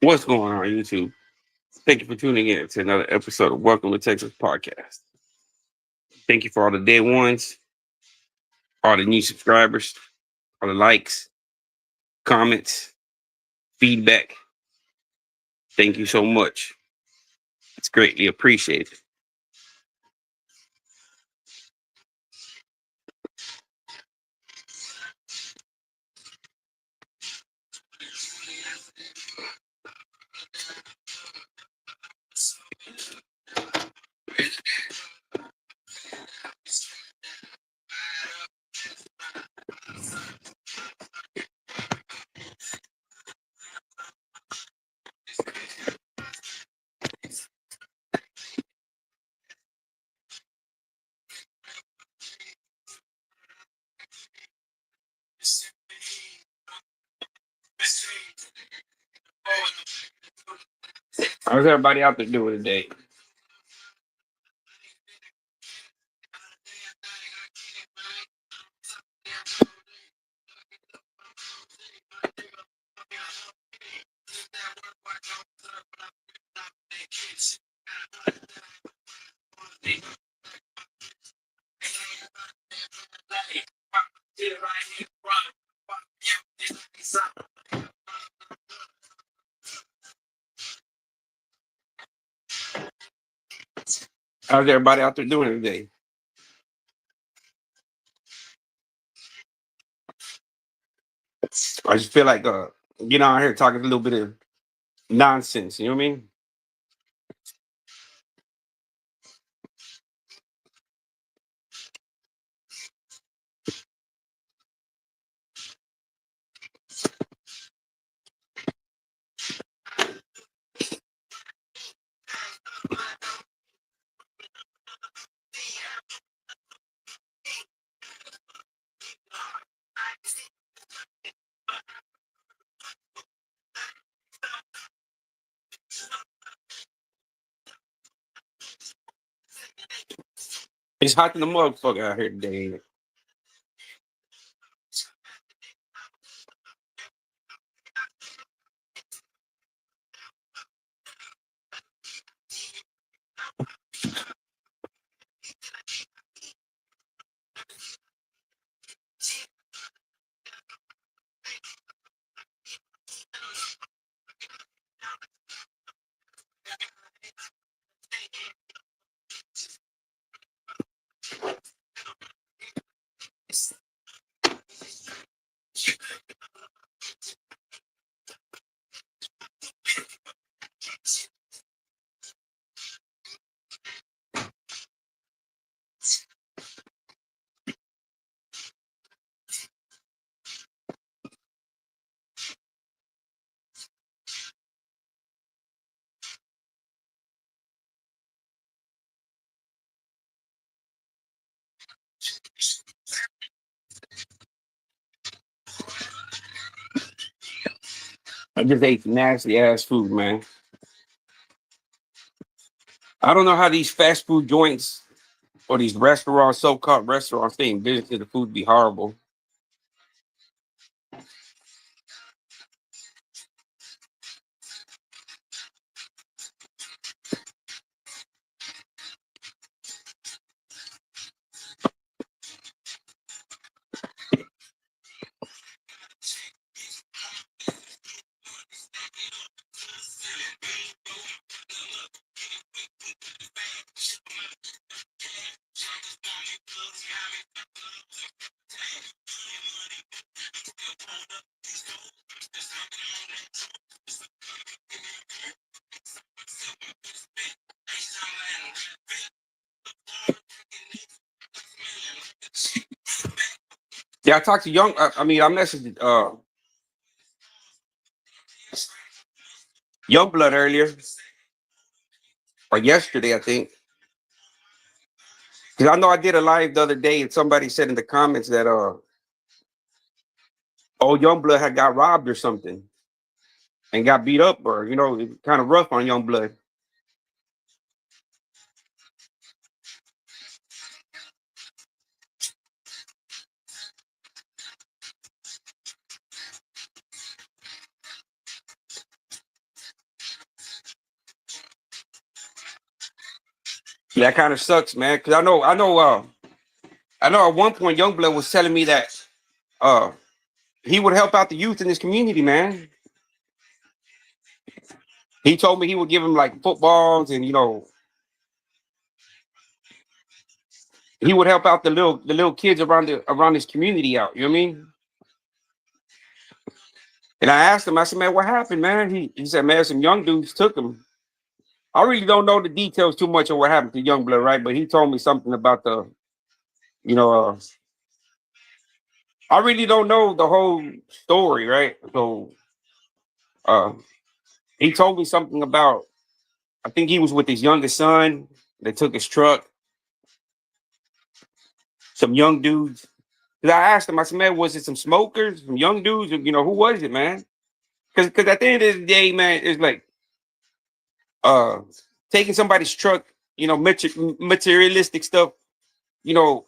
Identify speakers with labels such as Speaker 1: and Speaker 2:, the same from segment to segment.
Speaker 1: What's going on, YouTube? Thank you for tuning in to another episode of Welcome to Texas Podcast. Thank you for all the day ones, all the new subscribers, all the likes, comments, feedback. Thank you so much. It's greatly appreciated. How's everybody out there doing today? How's everybody out there doing today? I just feel like getting out here talking a little bit of nonsense. You know what I mean? It's hot in the motherfucker out here today. Ain't it? I just ate nasty ass food, man. I don't know how these fast food joints or these restaurants, so-called restaurants, stay in business. The food be horrible. Yeah, I talked to young. I messaged Young Blood earlier or yesterday, I think, because I know I did a live the other day, and somebody said in the comments that oh, Young Blood had got robbed or something and got beat up, or kind of rough on Young Blood. That kind of sucks, man. Because I know. At one point, Youngblood was telling me that uh, he would help out the youth in this community, man. He told me he would give him like footballs, and he would help out the little kids around his community out. You know what I mean? And I asked him, I said, man, what happened, man? He said, man, some young dudes took him. I really don't know the details too much of what happened to Youngblood, right? But he told me something about you know, I really don't know the whole story, right? So uh, he told me something about, I think he was with his youngest son. They took his truck, some young dudes. 'Cause I asked him, I said, man, was it some smokers, some young dudes? Who was it, man? Because at the end of the day, man, it's like uh, taking somebody's truck, materialistic stuff. You know,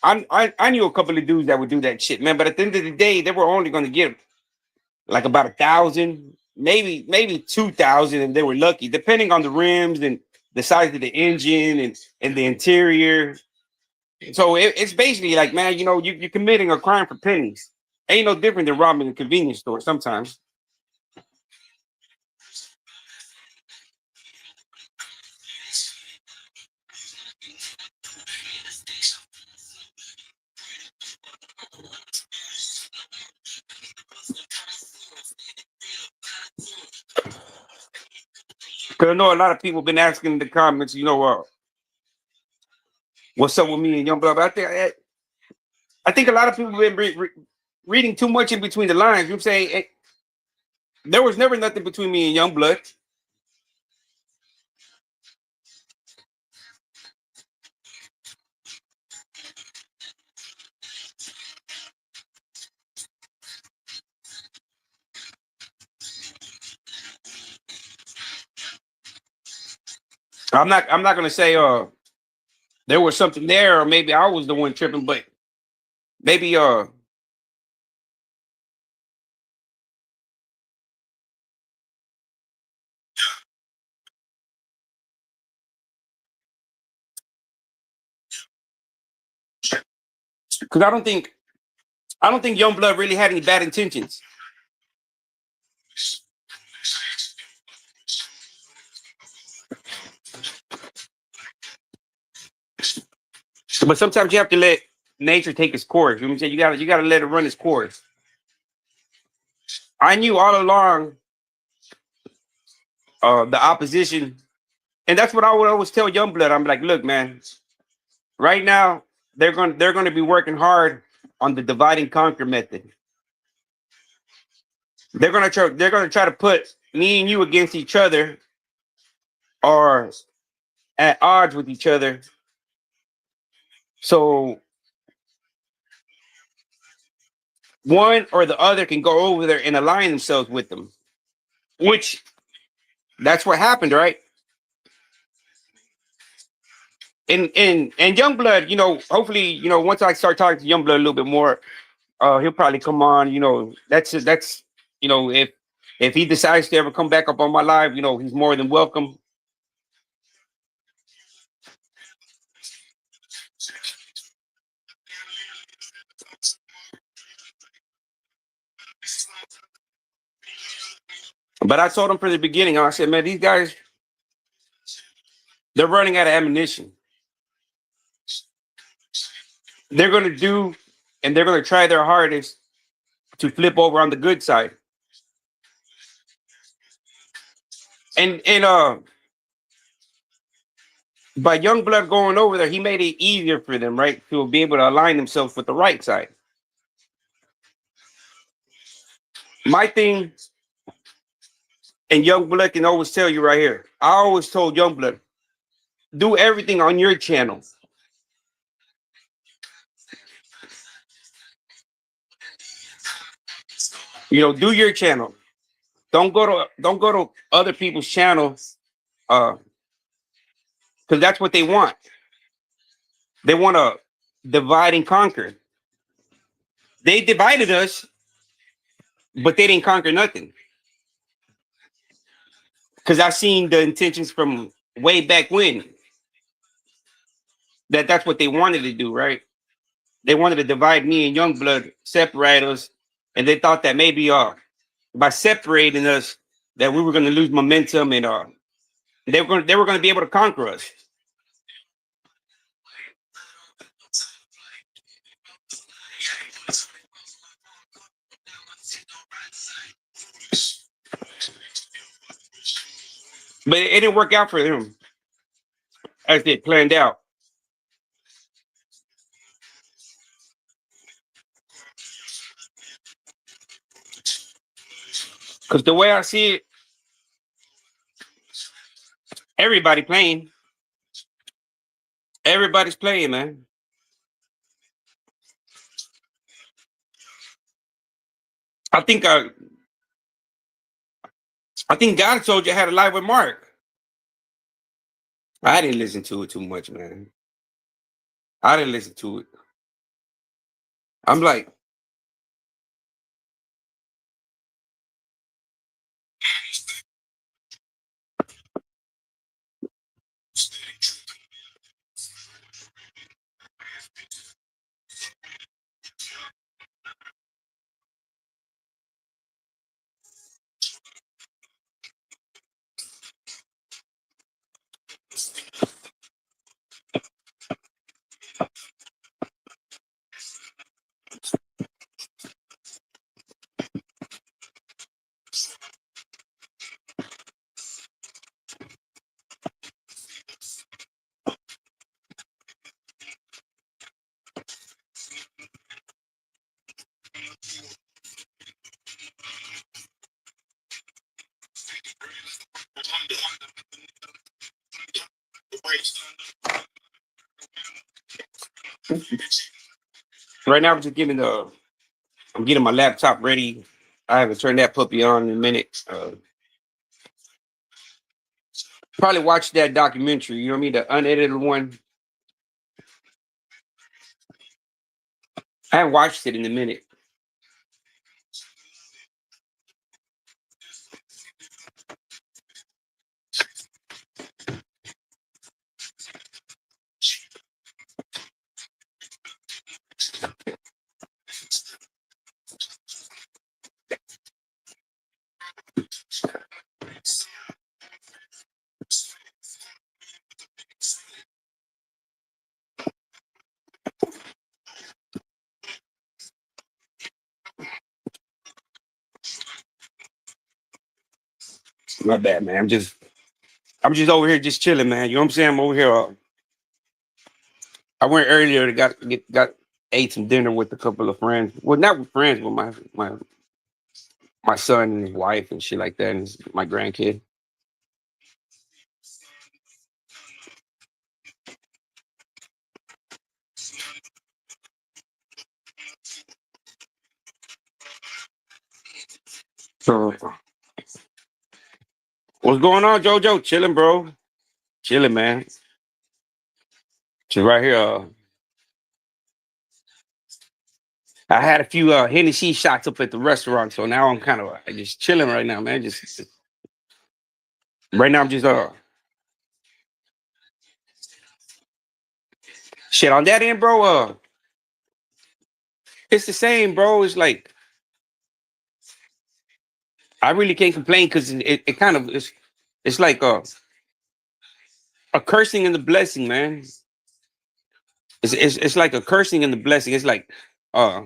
Speaker 1: I knew a couple of dudes that would do that shit, man. But at the end of the day, they were only going to get like about 1,000, maybe 2,000 if they were lucky, depending on the rims and the size of the engine and the interior. So it's basically like, man, you're committing a crime for pennies. Ain't no different than robbing a convenience store sometimes. Because I know a lot of people been asking in the comments, what's up with me and Young Blood? But I think a lot of people been reading too much in between the lines. You know what I'm saying? There was never nothing between me and Young Blood. I'm not gonna say there was something there, or maybe I was the one tripping, but maybe because I don't think Young Blood really had any bad intentions. But sometimes you have to let nature take its course. You know what I'm saying? You gotta let it run its course. I knew all along the opposition, and that's what I would always tell Youngblood. I'm like, look, man, right now they're gonna be working hard on the divide and conquer method. They're gonna try to put me and you against each other or at odds with each other. So one or the other can go over there and align themselves with them. Which that's what happened, right? And Youngblood, hopefully, once I start talking to Youngblood a little bit more, he'll probably come on. That's if he decides to ever come back up on my live, he's more than welcome. But I told him from the beginning, I said, man, these guys, they're running out of ammunition. They're gonna do, and they're gonna try their hardest to flip over on the good side. And by Youngblood going over there, he made it easier for them, right, to be able to align themselves with the right side. My thing, and Youngblood can always tell you right here. I always told Youngblood, do everything on your channel. Do your channel. Don't go to other people's channels, because that's what they want. They want to divide and conquer. They divided us, but they didn't conquer nothing. Because I've seen the intentions from way back when. That's what they wanted to do, right? They wanted to divide me and Youngblood, separate us, and they thought that maybe by separating us that we were going to lose momentum and they were going to be able to conquer us. But it didn't work out for them as they planned out. Because the way I see it, everybody playing. Everybody's playing, man. I think uh, I think God told you I had a live with Mark. I didn't listen to it too much, man. I didn't listen to it. I'm like, right now I'm getting my laptop ready. I haven't turned that puppy on in a minute. Probably watch that documentary. You know what I mean, the unedited one. I haven't watched it in a minute. My bad, man. I'm just over here just chilling, man. You know what I'm saying? I'm over here. I went earlier to got ate some dinner with a couple of friends. Well, not with friends, but my son and his wife and shit like that, and my grandkid. So what's going on, JoJo? Chilling, bro. Chilling, man. Just right here. I had a few Hennessy shots up at the restaurant, so now I'm kind of just chilling right now, man. Just right now, I'm just shit on that end, bro. It's the same, bro. It's like I really can't complain because it kind of it's like a cursing and the blessing, man. It's like a cursing and the blessing. It's like uh,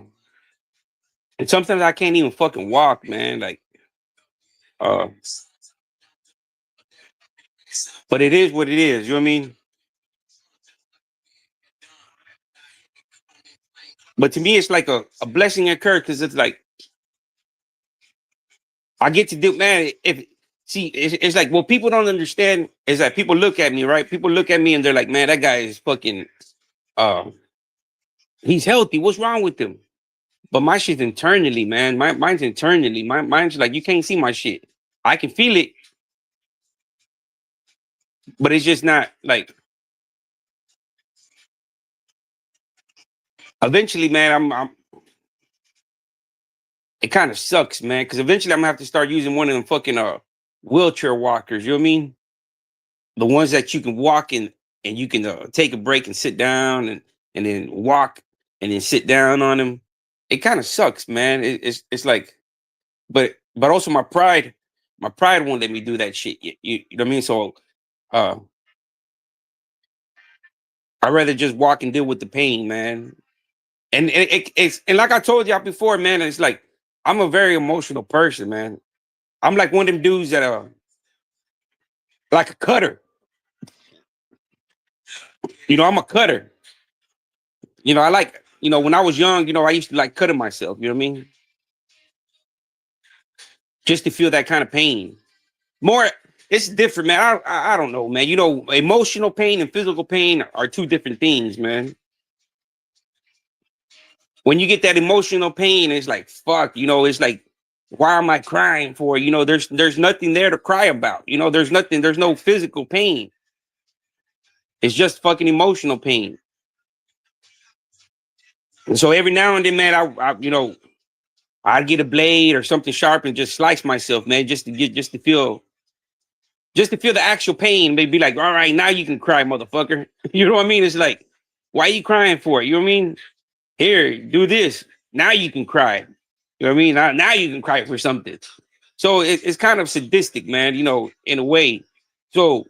Speaker 1: and sometimes I can't even fucking walk, man. Like uh, but it is what it is. You know what I mean? But to me, it's like a blessing and curse because it's like I get to do, man. If see, it's like what people don't understand is that people look at me, right? People look at me and they're like, man, that guy is fucking. Uh, he's healthy. What's wrong with him? But my shit's internally, man. Mine's internally. Mine's like you can't see my shit. I can feel it, but it's just not like. Eventually, man, I'm it kind of sucks, man, because eventually I'm gonna have to start using one of them fucking wheelchair walkers. You know what I mean? The ones that you can walk and you can take a break and sit down and then walk and then sit down on them. It kind of sucks, man. It's like, but also my pride won't let me do that shit. You know what I mean? So uh, I'd rather just walk and deal with the pain, man. And it's and like I told y'all before, man, it's like I'm a very emotional person, man. I'm like one of them dudes that like a cutter. I'm a cutter. I like, when I was young, I used to like cutting myself, you know what I mean? Just to feel that kind of pain. More, it's different, man. I don't know, man. Emotional pain and physical pain are two different things, man. When you get that emotional pain, it's like, fuck, it's like, why am I crying for? There's nothing there to cry about. There's no physical pain. It's just fucking emotional pain. And so every now and then, man, I'd get a blade or something sharp and just slice myself, man, just to feel the actual pain. They'd be like, all right, now you can cry, motherfucker. You know what I mean? It's like, why are you crying for? You know what I mean? Here, do this. Now you can cry. You know what I mean? Now you can cry for something. So it's kind of sadistic, man, in a way. So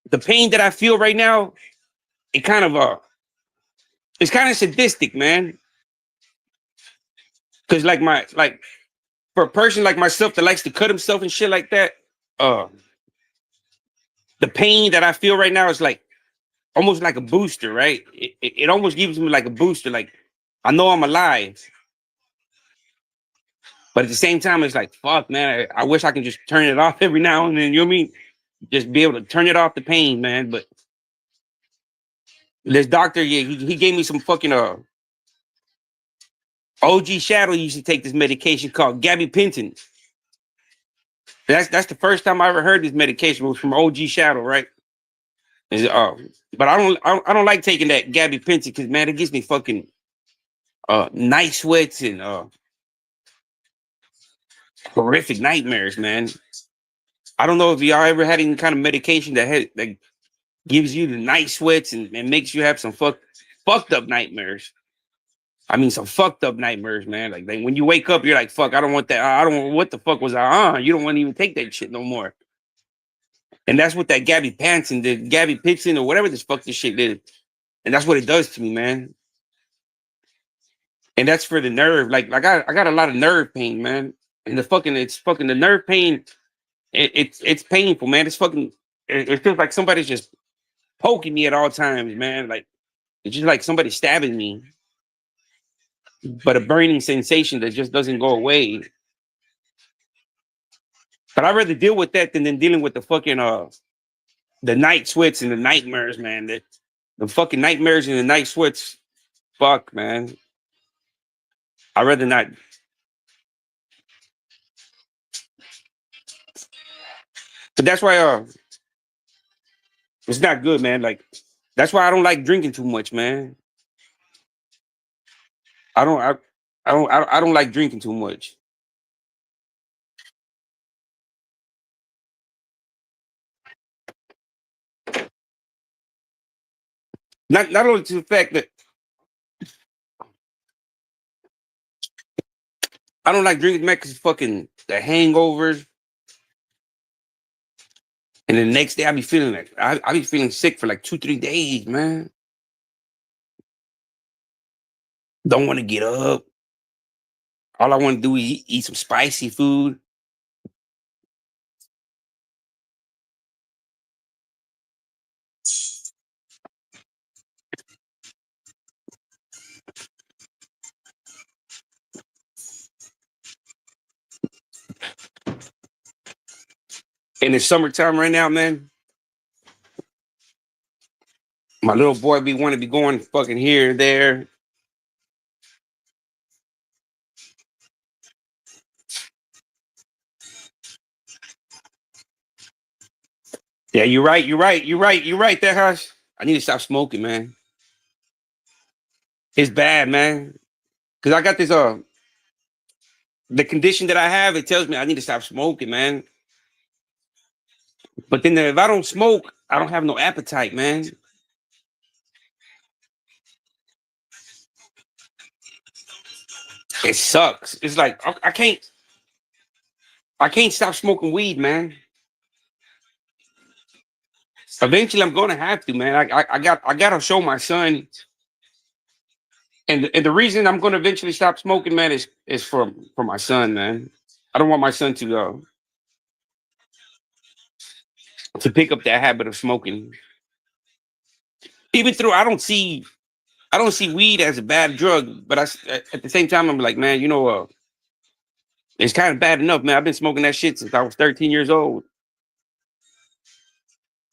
Speaker 1: the pain that I feel right now, it kind of it's kind of sadistic, man. Cause like for a person like myself that likes to cut himself and shit like that, uh the pain that I feel right now is like almost like a booster, right? It almost gives me like a booster. Like I know I'm alive, but at the same time, it's like fuck, man. I wish I can just turn it off every now and then. You know what I mean? Just be able to turn it off the pain, man. But this doctor, yeah, he gave me some fucking OG Shadow used to take this medication called gabapentin. That's the first time I ever heard this medication was from OG Shadow, right? But I don't like taking that gabapentin because man, it gives me fucking night sweats and horrific nightmares, man. I don't know if y'all ever had any kind of medication that gives you the night sweats and makes you have some fucked up nightmares. I mean, some fucked up nightmares, man. Like when you wake up, you're like, fuck, I don't want that. I don't. What the fuck was I on? You don't want to even take that shit no more. And that's what that Gabby Panson did, Gabby Pitson or whatever this fuck this shit did. And that's what it does to me, man. And that's for the nerve. Like I got a lot of nerve pain, man. And it's fucking the nerve pain. It's painful, man. It's fucking. It feels like somebody's just poking me at all times, man. Like it's just like somebody stabbing me, but a burning sensation that just doesn't go away. But I'd rather deal with that than dealing with the fucking the night sweats and the nightmares, man. The fucking nightmares and the night sweats. Fuck, man. I'd rather not. But that's why it's not good, man. Like that's why I don't like drinking too much, man. I don't I don't like drinking too much. Not only to the fact that I don't like drinking, man, because fucking the hangovers, and the next day I be feeling like I be feeling sick for like 2 3 days, man. Don't want to get up. All I want to do is eat some spicy food. And it's summertime right now, man. My little boy be want to be going fucking here and there. Yeah, you're right. You're right. You're right. You're right. That hush. I need to stop smoking, man. It's bad, man. Cause I got this the condition that I have. It tells me I need to stop smoking, man. But then if I don't smoke, I don't have no appetite, man. It sucks. It's like I can't stop smoking weed, man. Eventually, I'm gonna have to, man. I gotta show my son, and the reason I'm gonna eventually stop smoking, man, is for my son, man. I don't want my son to pick up that habit of smoking. Even through I don't see weed as a bad drug, but at the same time I'm like, man, it's kind of bad enough, man. I've been smoking that shit since I was 13 years old.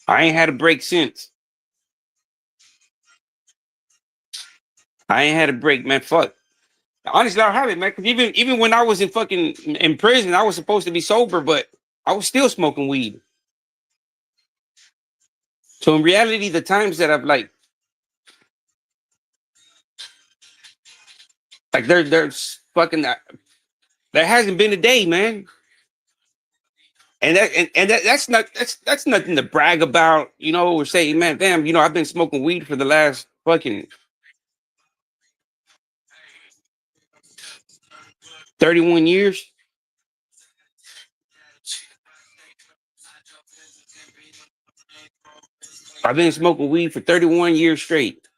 Speaker 1: I ain't had a break since. I ain't had a break, man. Fuck. Honestly, I haven't, man. Because even when I was in prison, I was supposed to be sober, but I was still smoking weed. So in reality, the times that I've like there's fucking there hasn't been a day, man. And that's nothing to brag about, or say, man, damn, I've been smoking weed for the last fucking 31 years. I've been smoking weed for 31 years straight.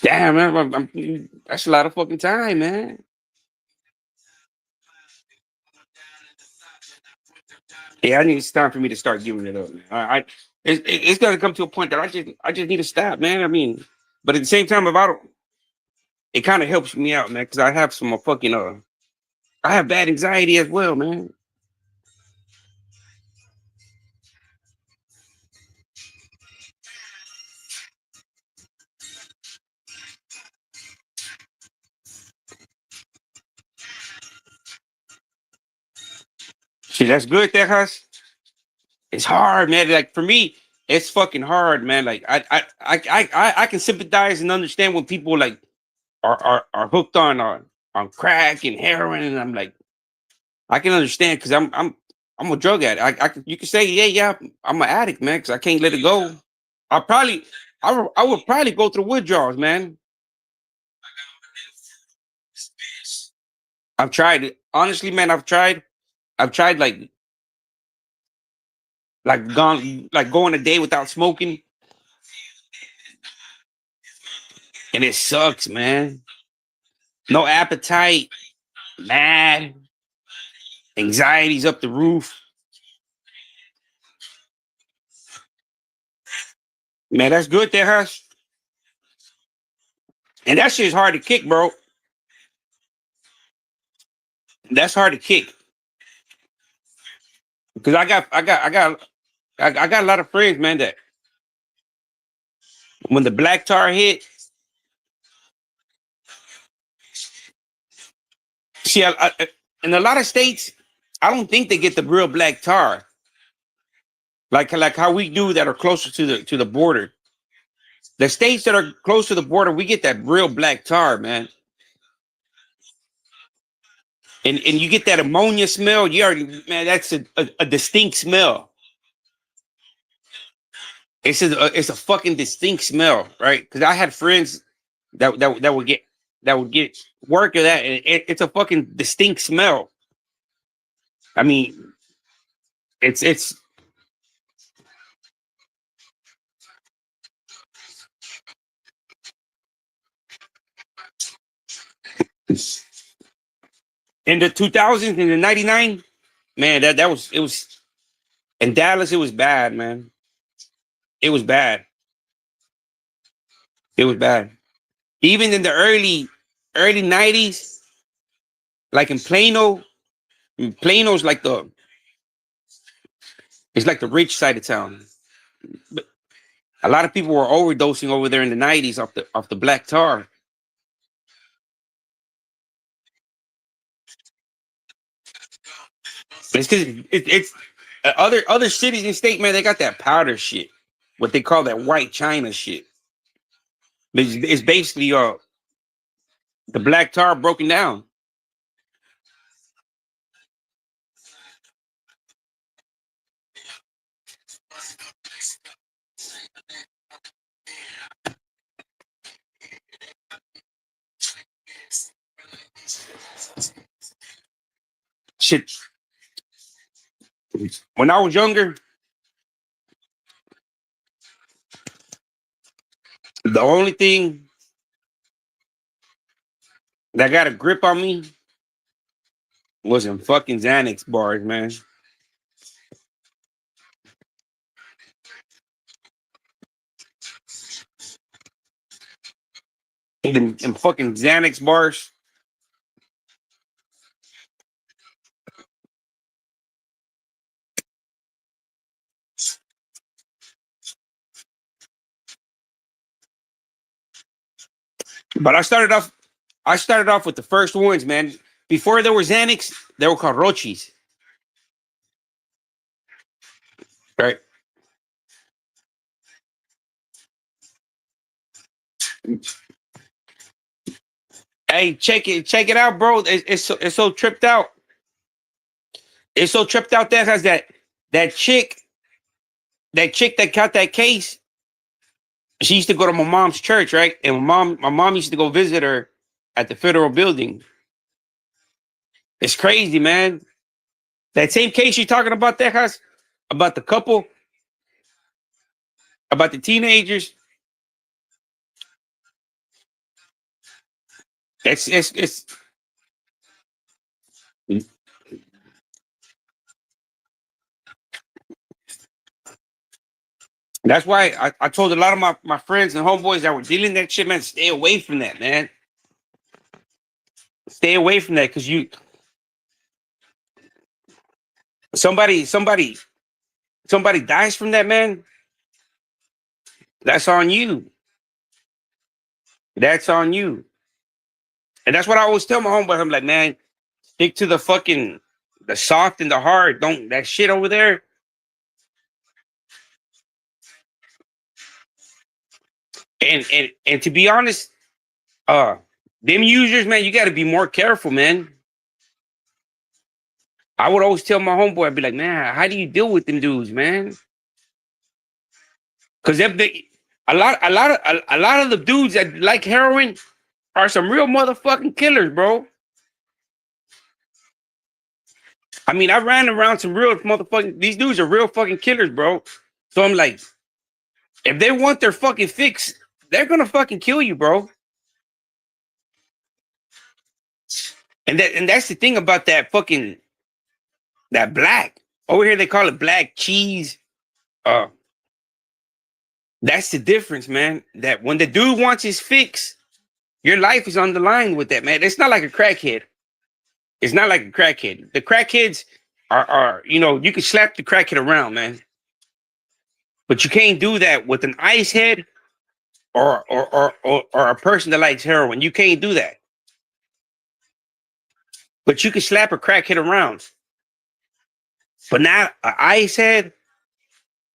Speaker 1: Damn, man, that's a lot of fucking time, man. Yeah, I need it's time for me to start giving it up, man. It's gonna come to a point that I just need to stop, man. I mean, but at the same time, if I don't, it kind of helps me out, man, because I have some fucking I have bad anxiety as well, man. See, that's good, Tejas. It's hard, man. Like for me, it's fucking hard, man. Like I can sympathize and understand when people like are hooked on crack and heroin, and I'm like, I can understand because I'm a drug addict. You can say, yeah, I'm an addict, man, because I can't let it go. I probably I would probably go through withdrawals, man. I've tried it. Honestly, man, I've tried like going a day without smoking, and it sucks, man. No appetite, mad, anxiety's up the roof. Man, that's good there, Hush. And that shit's hard to kick, bro. That's hard to kick. Because I got a lot of friends, man, that when the black tar hit, see, in a lot of states, I don't think they get the real black tar, like how we do that are closer to the border. The states that are close to the border, we get that real black tar, man. And you get that ammonia smell. You already, man, that's a distinct smell. It's a fucking distinct smell, right? Because I had friends that would get work of that, and it's a fucking distinct smell. I mean, it's in the 2000s, in the 99, man. That was it was in Dallas. It was bad, man. It was bad. It was bad. Even in the early 90s, like in Plano. Plano's like the rich side of town. But a lot of people were overdosing over there in the 90s off the black tar. It's because it's other cities and state, man. They got that powder shit, what they call that white China shit. It's basically the black tar broken down. Shit. When I was younger, the only thing that got a grip on me was in fucking Xanax bars, man. In fucking Xanax bars. But I started off with the first ones, man. Before there were Xanax, they were called Rochis. Right. Hey, check it out, bro. It's so tripped out. It's so tripped out that has that chick, that chick that got that case. She used to go to my mom's church, right? And my mom used to go visit her at the federal building. It's crazy, man. That same case you're talking about, that has about the couple, about the teenagers. It's That's why I told a lot of my friends and homeboys that were dealing that shit, man, stay away from that, man. Stay away from that, because you somebody somebody somebody dies from that, man. That's on you. That's on you. And that's what I always tell my homeboys. I'm like, man, stick to the soft and the hard. Don't that shit over there. And to be honest, uh, them users, man, you got to be more careful, man. I would always tell my homeboy, I'd be like, man, how do you deal with them dudes, man? Because a lot of the dudes that like heroin are some real motherfucking killers, bro. I mean, I ran around some real motherfucking. These dudes are real fucking killers, bro. So I'm like, if they want their fucking fix, they're gonna fucking kill you, bro. And that's the thing about that black. Over here they call it black cheese. Uh, that's the difference, man. That when the dude wants his fix, your life is on the line with that, man. It's not like a crackhead. It's not like a crackhead. The crackheads are you can slap the crackhead around, man. But you can't do that with an ice head or a person that likes heroin. You can't do that. But you can slap a crackhead around. But not an ice head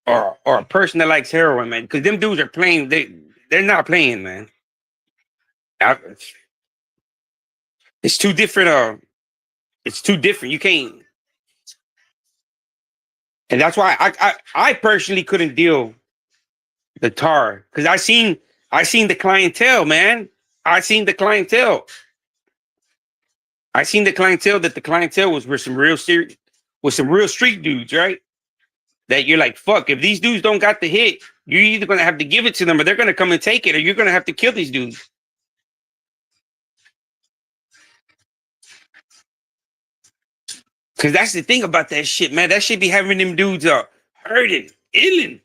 Speaker 1: or a person that likes heroin, man. Because them dudes are playing. They're not playing, man. I- It's too different. It's too different. You can't. And that's why I personally couldn't deal the tar, because I seen the clientele, man. I seen the clientele. I seen the clientele that the clientele was with some real serious, with some real street dudes, right? That you're like, fuck, if these dudes don't got the hit, you're either gonna have to give it to them or they're gonna come and take it, or you're gonna have to kill these dudes. Cause that's the thing about that shit, man. That shit be having them dudes hurting, illing.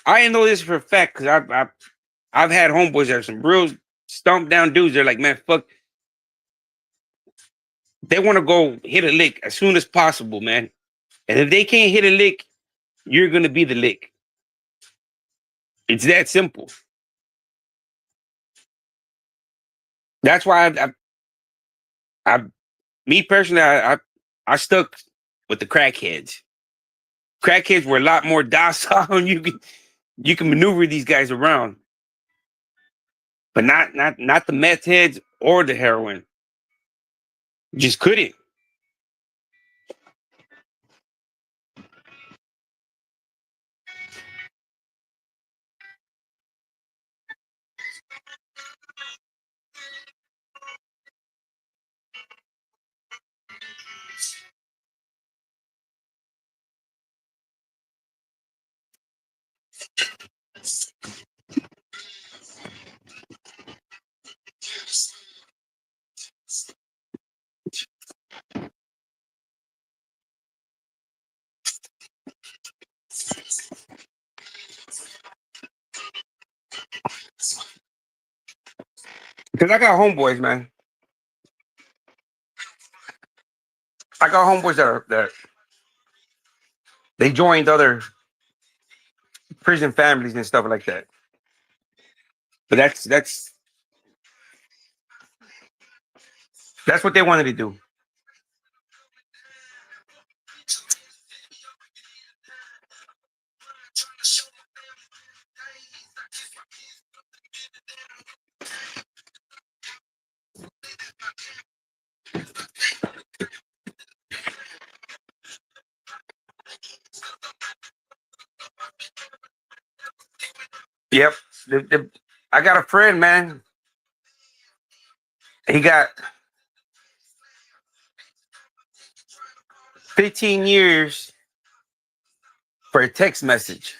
Speaker 1: I know this for a fact because I've had homeboys that are some real stumped down dudes. They're like, man, fuck, they want to go hit a lick as soon as possible, man. And if they can't hit a lick, you're gonna be the lick. It's that simple. That's why I me personally, I stuck with the crackheads. Crackheads were a lot more docile, and you can maneuver these guys around, but not the meth heads or the heroin. Just couldn't. Because I got homeboys, man. I got homeboys that they joined other prison families and stuff like that. But that's what they wanted to do. Yep. I got a friend, man. He got 15 years for a text message.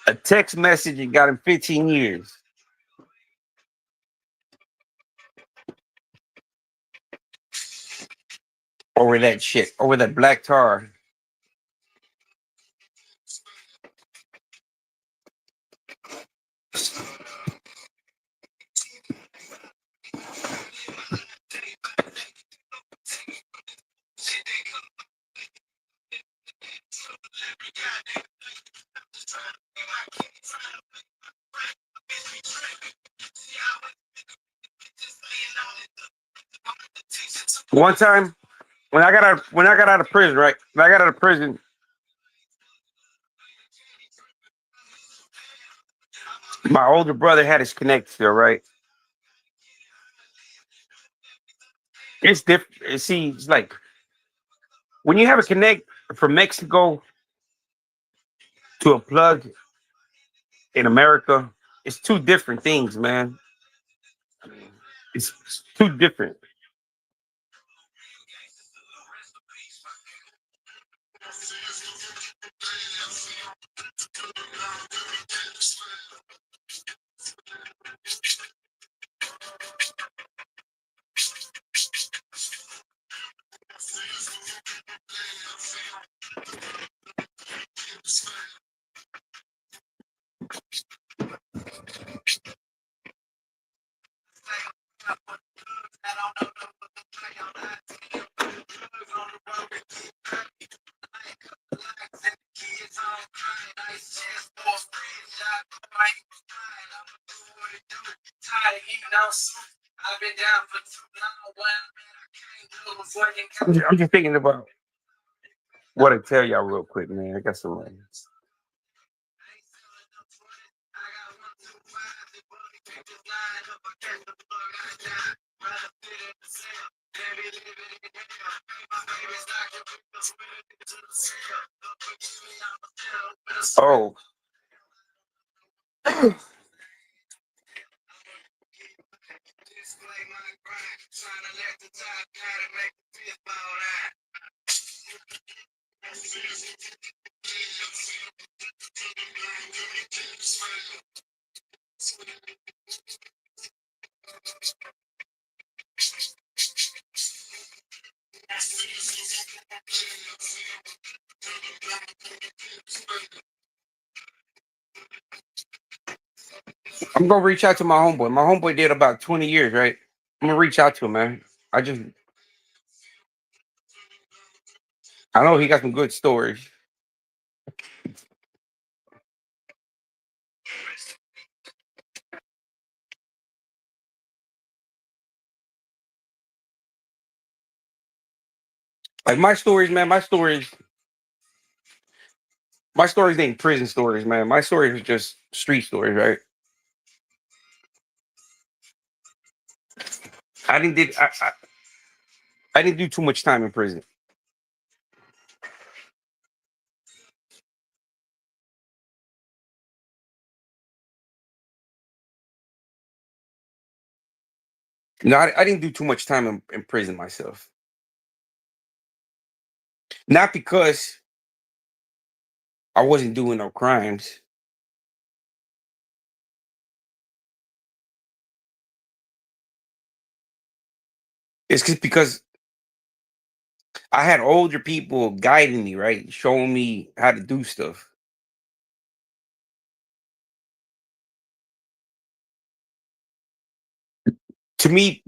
Speaker 1: A text message and got him 15 years over that shit, over that black tar. One time when I got out of prison, right? When I got out of prison, my older brother had his connect still, right? It's different. See, it's like when you have a connect from Mexico to a plug in America, it's two different things, man. It's two different. I'm just thinking about what to tell y'all real quick, man. I got some. Oh, I'm gonna reach out to my homeboy. My homeboy did about 20 years, right? I'm gonna reach out to him, man. I know he got some good stories. Like my stories, man. My stories ain't prison stories, man. My stories are just street stories, right? I didn't did I didn't do too much time in prison. No, I didn't do too much time in prison myself. Not because I wasn't doing no crimes. It's just because I had older people guiding me, right? Showing me how to do stuff. To me,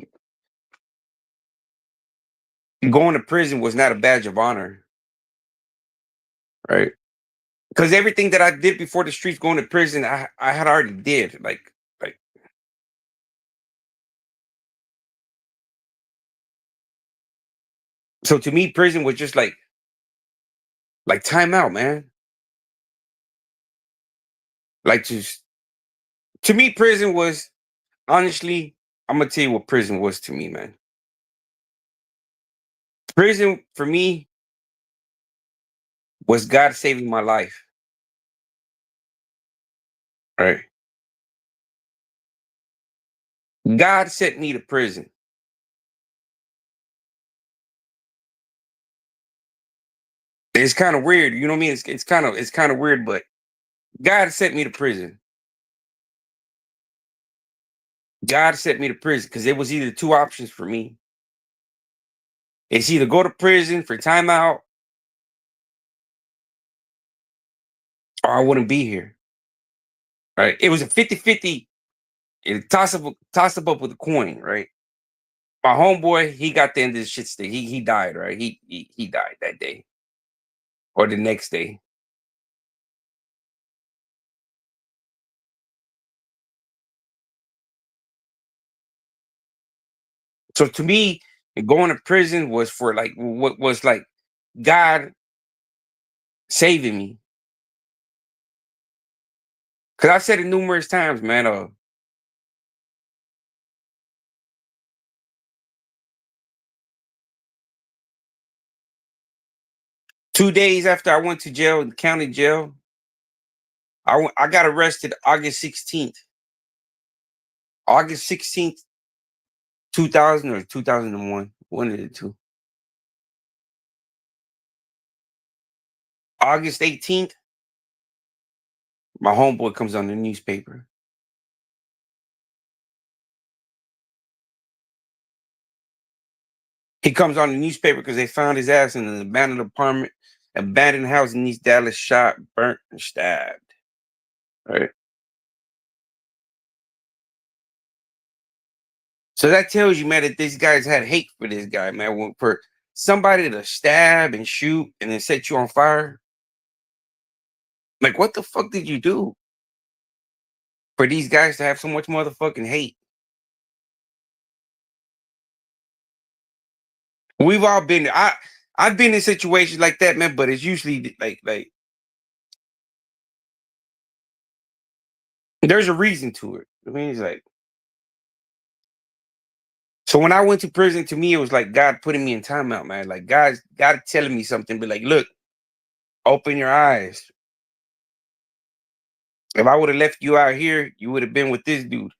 Speaker 1: going to prison was not a badge of honor, right? Because everything that I did before the streets going to prison, I had already did. Like so to me, prison was just like time out, man. Like to me, prison was honestly, I'm gonna tell you what prison was to me, man. Prison for me was God saving my life. Right. God sent me to prison. It's kind of weird, you know what I mean? It's kind of weird, but God sent me to prison. God sent me to prison because there was either two options for me. It's either go to prison for timeout or I wouldn't be here. Right. It was a 50-50. It toss up with a coin, right? My homeboy, he got the end of the shit stick. He died, right? He died that day or the next day. So to me, going to prison was for like what was like God saving me. Cause I've said it numerous times, man. 2 days after I went to jail, the county jail, I got arrested August 16th. August 16th, 2000 or 2001. One of the two. August 18th, my homeboy comes on the newspaper. He comes on the newspaper because they found his ass in an abandoned apartment, abandoned house in East Dallas, shot, burnt, and stabbed. Right. So that tells you, man, that these guys had hate for this guy, man. For somebody to stab and shoot and then set you on fire, like what the fuck did you do for these guys to have so much motherfucking hate? We've all been. I've been in situations like that, man. But it's usually like there's a reason to it. I mean, it's like so when I went to prison, to me it was like God putting me in timeout, man. Like God telling me something, but like, look, open your eyes. If I would have left you out here, you would have been with this dude.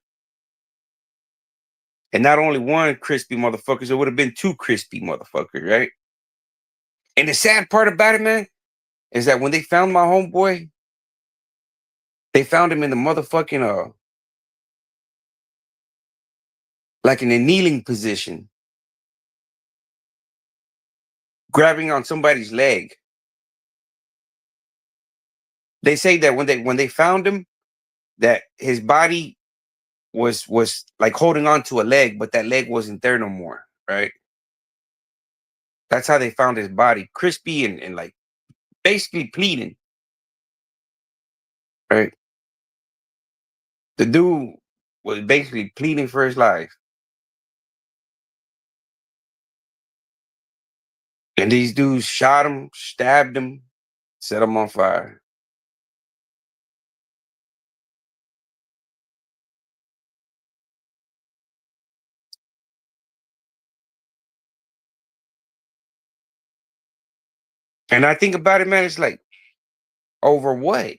Speaker 1: And not only one crispy motherfuckers, it would have been two crispy motherfuckers, right? And the sad part about it, man, is that when they found my homeboy, they found him in the motherfucking like in a kneeling position, grabbing on somebody's leg. They say that when they found him, that his body was like holding on to a leg, but that leg wasn't there no more, right? That's how they found his body, crispy and like basically pleading, right? The dude was basically pleading for his life. And these dudes shot him, stabbed him, set him on fire. And I think about it, man, it's like, over what?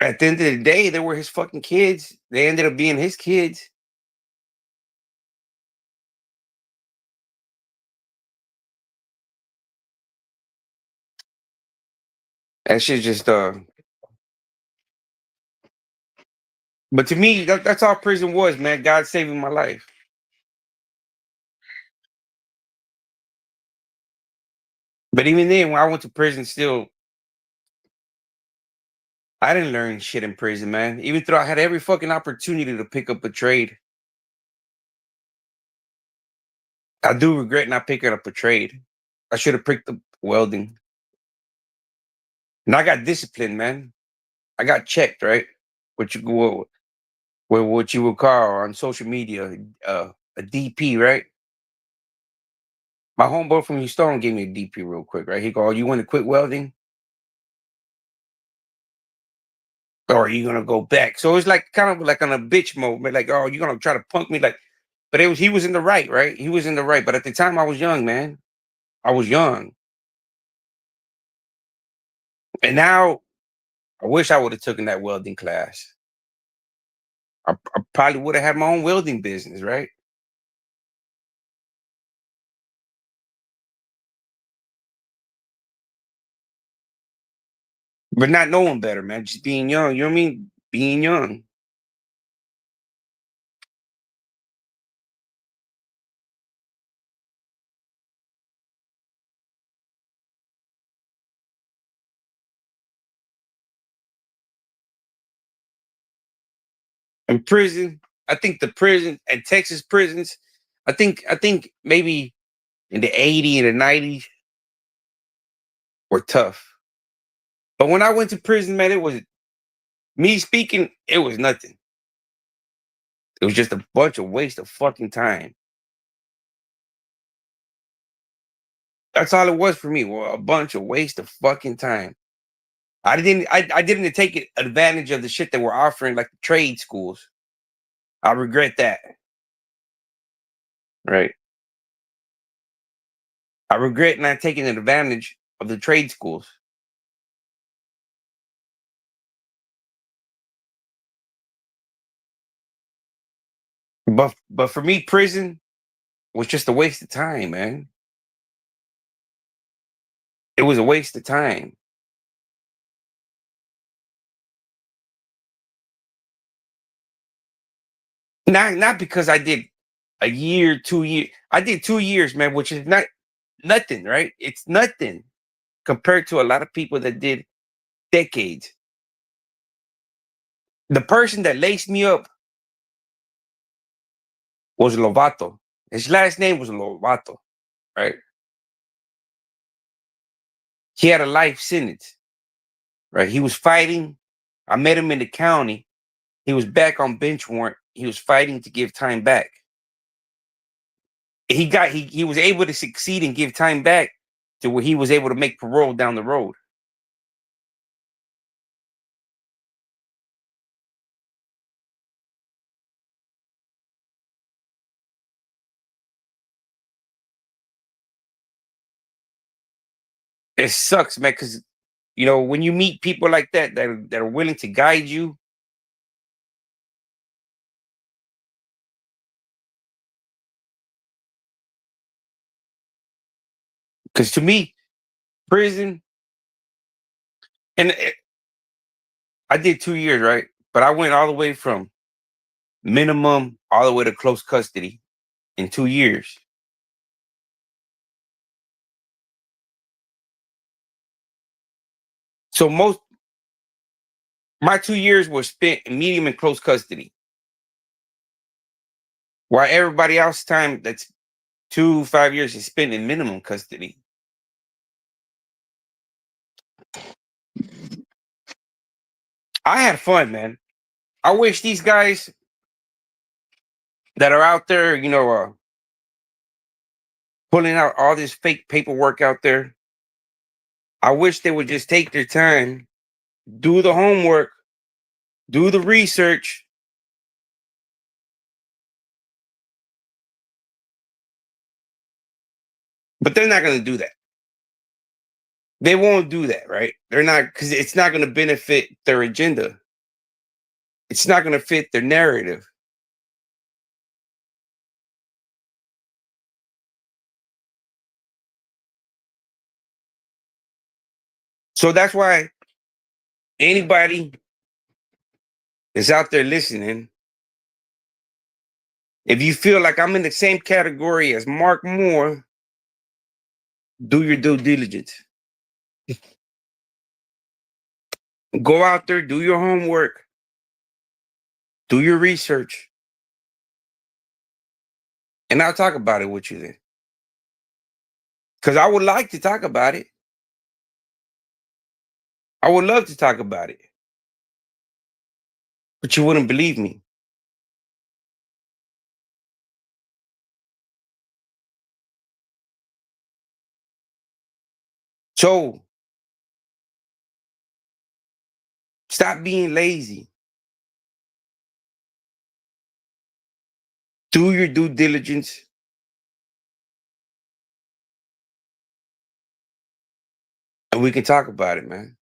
Speaker 1: At the end of the day, they were his fucking kids. They ended up being his kids. That shit just but to me, that's all prison was, man. God saving my life. But even then, when I went to prison, still, I didn't learn shit in prison, man. Even though I had every fucking opportunity to pick up a trade, I do regret not picking up a trade. I should have picked up welding. And I got disciplined, man. I got checked, right? What you go, what you would call on social media, a DP, right? My homeboy from Houston gave me a DP real quick, right? He go, "Oh, you want to quit welding, or are you gonna go back?" So it's like kind of like on a bitch mode, but like, "Oh, you're gonna try to punk me," like. But he was in the right, right? He was in the right. But at the time, I was young, man. I was young, and now I wish I would have taken that welding class. I probably would have had my own welding business, right? But not knowing better, man. Just being young. You know what I mean? Being young. In prison, I think the prison and Texas prisons, I think maybe in the 80s and the 90s were tough. But when I went to prison, man, it was me speaking, it was nothing. It was just a bunch of waste of fucking time. That's all it was for me. Well, a bunch of waste of fucking time. I didn't take advantage of the shit that we're offering, like the trade schools. I regret that. Right. I regret not taking advantage of the trade schools. But for me, prison was just a waste of time, man. It was a waste of time. Not because I did a year, 2 years. I did 2 years, man, which is not nothing, right? It's nothing compared to a lot of people that did decades. The person that laced me up was Lovato. His last name was Lovato, right? He had a life sentence, right? He was fighting. I met him in the county. He was back on bench warrant. He was fighting to give time back. He was able to succeed and give time back to where he was able to make parole down the road. It sucks, man, because when you meet people like that are willing to guide you, because to me, prison and I did 2 years, right? But I went all the way from minimum all the way to close custody in 2 years. So most my 2 years were spent in medium and close custody, while everybody else time that's 5 years is spent in minimum custody. I had fun, man. I wish these guys that are out there, pulling out all this fake paperwork out there. I wish they would just take their time, do the homework, do the research. But they're not going to do that. They won't do that, right? They're not, because it's not going to benefit their agenda. It's not going to fit their narrative. So that's why Anybody that's out there listening, if you feel like I'm in the same category as Mark Moore, do your due diligence. Go out there, do your homework, do your research, and I'll talk about it with you then. Because I would like to talk about it. I would love to talk about it. But you wouldn't believe me. So stop being lazy. Do your due diligence. And we can talk about it, man.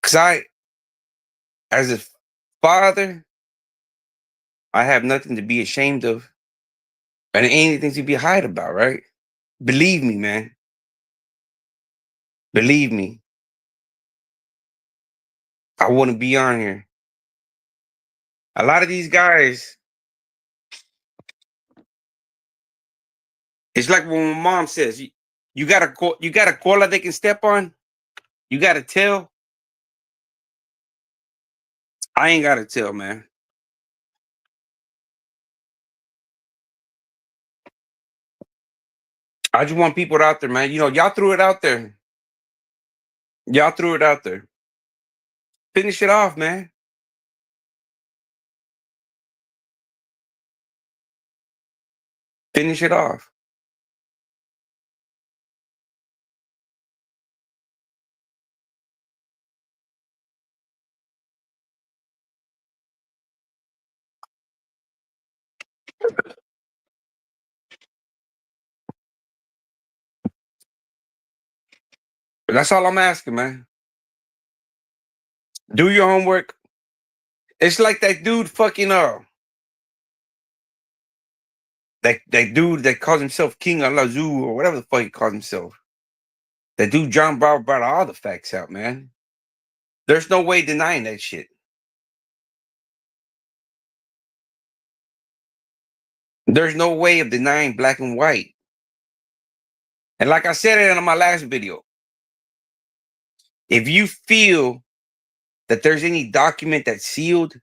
Speaker 1: Because as a father, I have nothing to be ashamed of and anything to be hide about, right? Believe me, man. Believe me. I wouldn't be on here. A lot of these guys, it's like when my mom says, you got a cola they can step on. You got to tell. I ain't got to tell, man. I just want people out there, man. Y'all threw it out there. Y'all threw it out there. Finish it off, man. Finish it off. That's all I'm asking, man. Do your homework. It's like that dude fucking that dude that calls himself King of Lazoo or whatever the fuck he calls himself. That dude John Brown brought all the facts out, man. There's no way denying that shit. There's no way of denying black and white. And like I said it in my last video, if you feel that there's any document that's sealed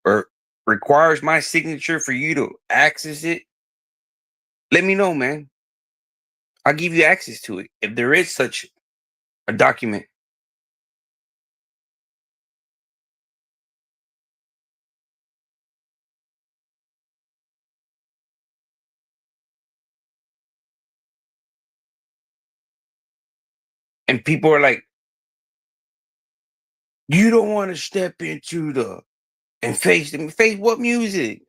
Speaker 1: or requires my signature for you to access it, let me know, man. I'll give you access to it if there is such a document. And people are like, you don't want to step into and face them. Face what music?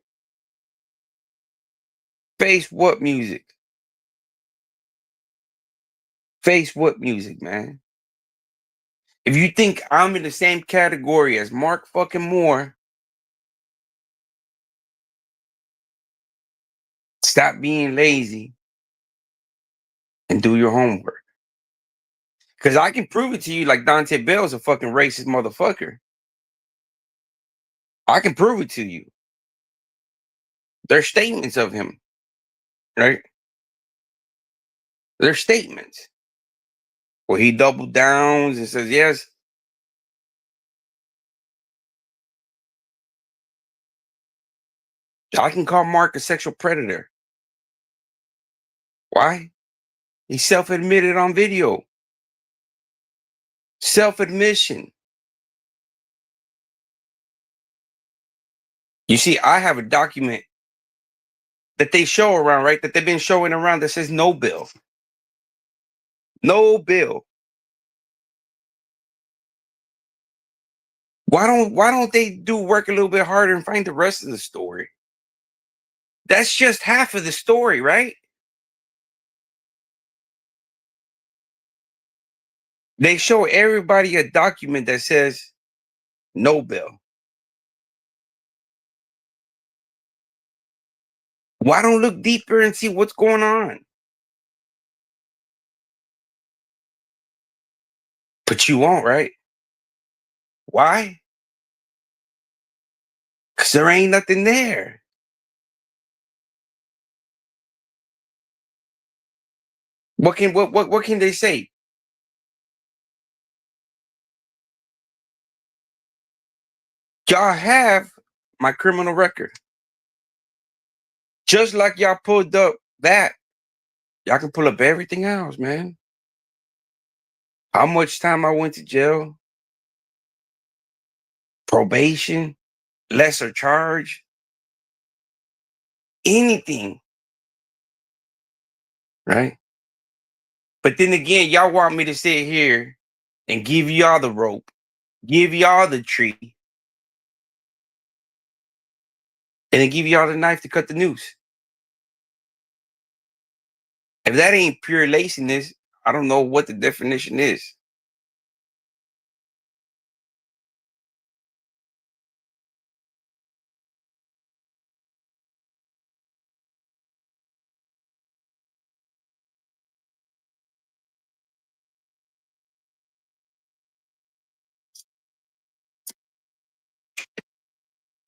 Speaker 1: Face what music? Face what music, man? If you think I'm in the same category as Mark fucking Moore, stop being lazy and do your homework. Because I can prove it to you like Dante Bell's a fucking racist motherfucker. I can prove it to you. There's statements of him, right? There's statements where he double downs and says, yes. I can call Mark a sexual predator. Why? He self-admitted on video. Self-admission. You see, I have a document that they show around, right? That they've been showing around that says no bill. No bill. Why don't they do work a little bit harder and find the rest of the story? That's just half of the story, right? They show everybody a document that says no bill. Why don't look deeper and see what's going on? But you won't, right? Why? Because there ain't nothing there. What can they say? Y'all have my criminal record. Just like y'all pulled up that, y'all can pull up everything else, man. How much time I went to jail, probation, lesser charge, anything, right? But then again, y'all want me to sit here and give y'all the rope, give y'all the tree, and then give y'all the knife to cut the noose. If that ain't pure laziness, I don't know what the definition is.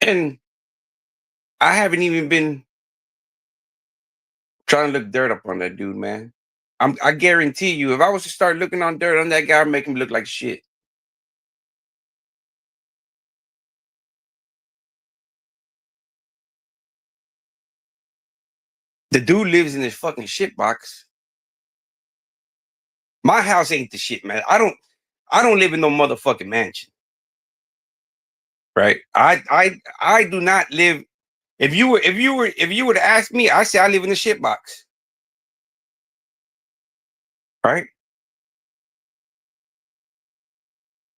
Speaker 1: And I haven't even been trying to look dirt up on that dude, man. I guarantee you, if I was to start looking on dirt on that guy, I'd make him look like shit. The dude lives in his fucking shit box. My house ain't the shit, man. I don't live in no motherfucking mansion. Right? I do not live. If you were to ask me, I say I live in a shit box. Right?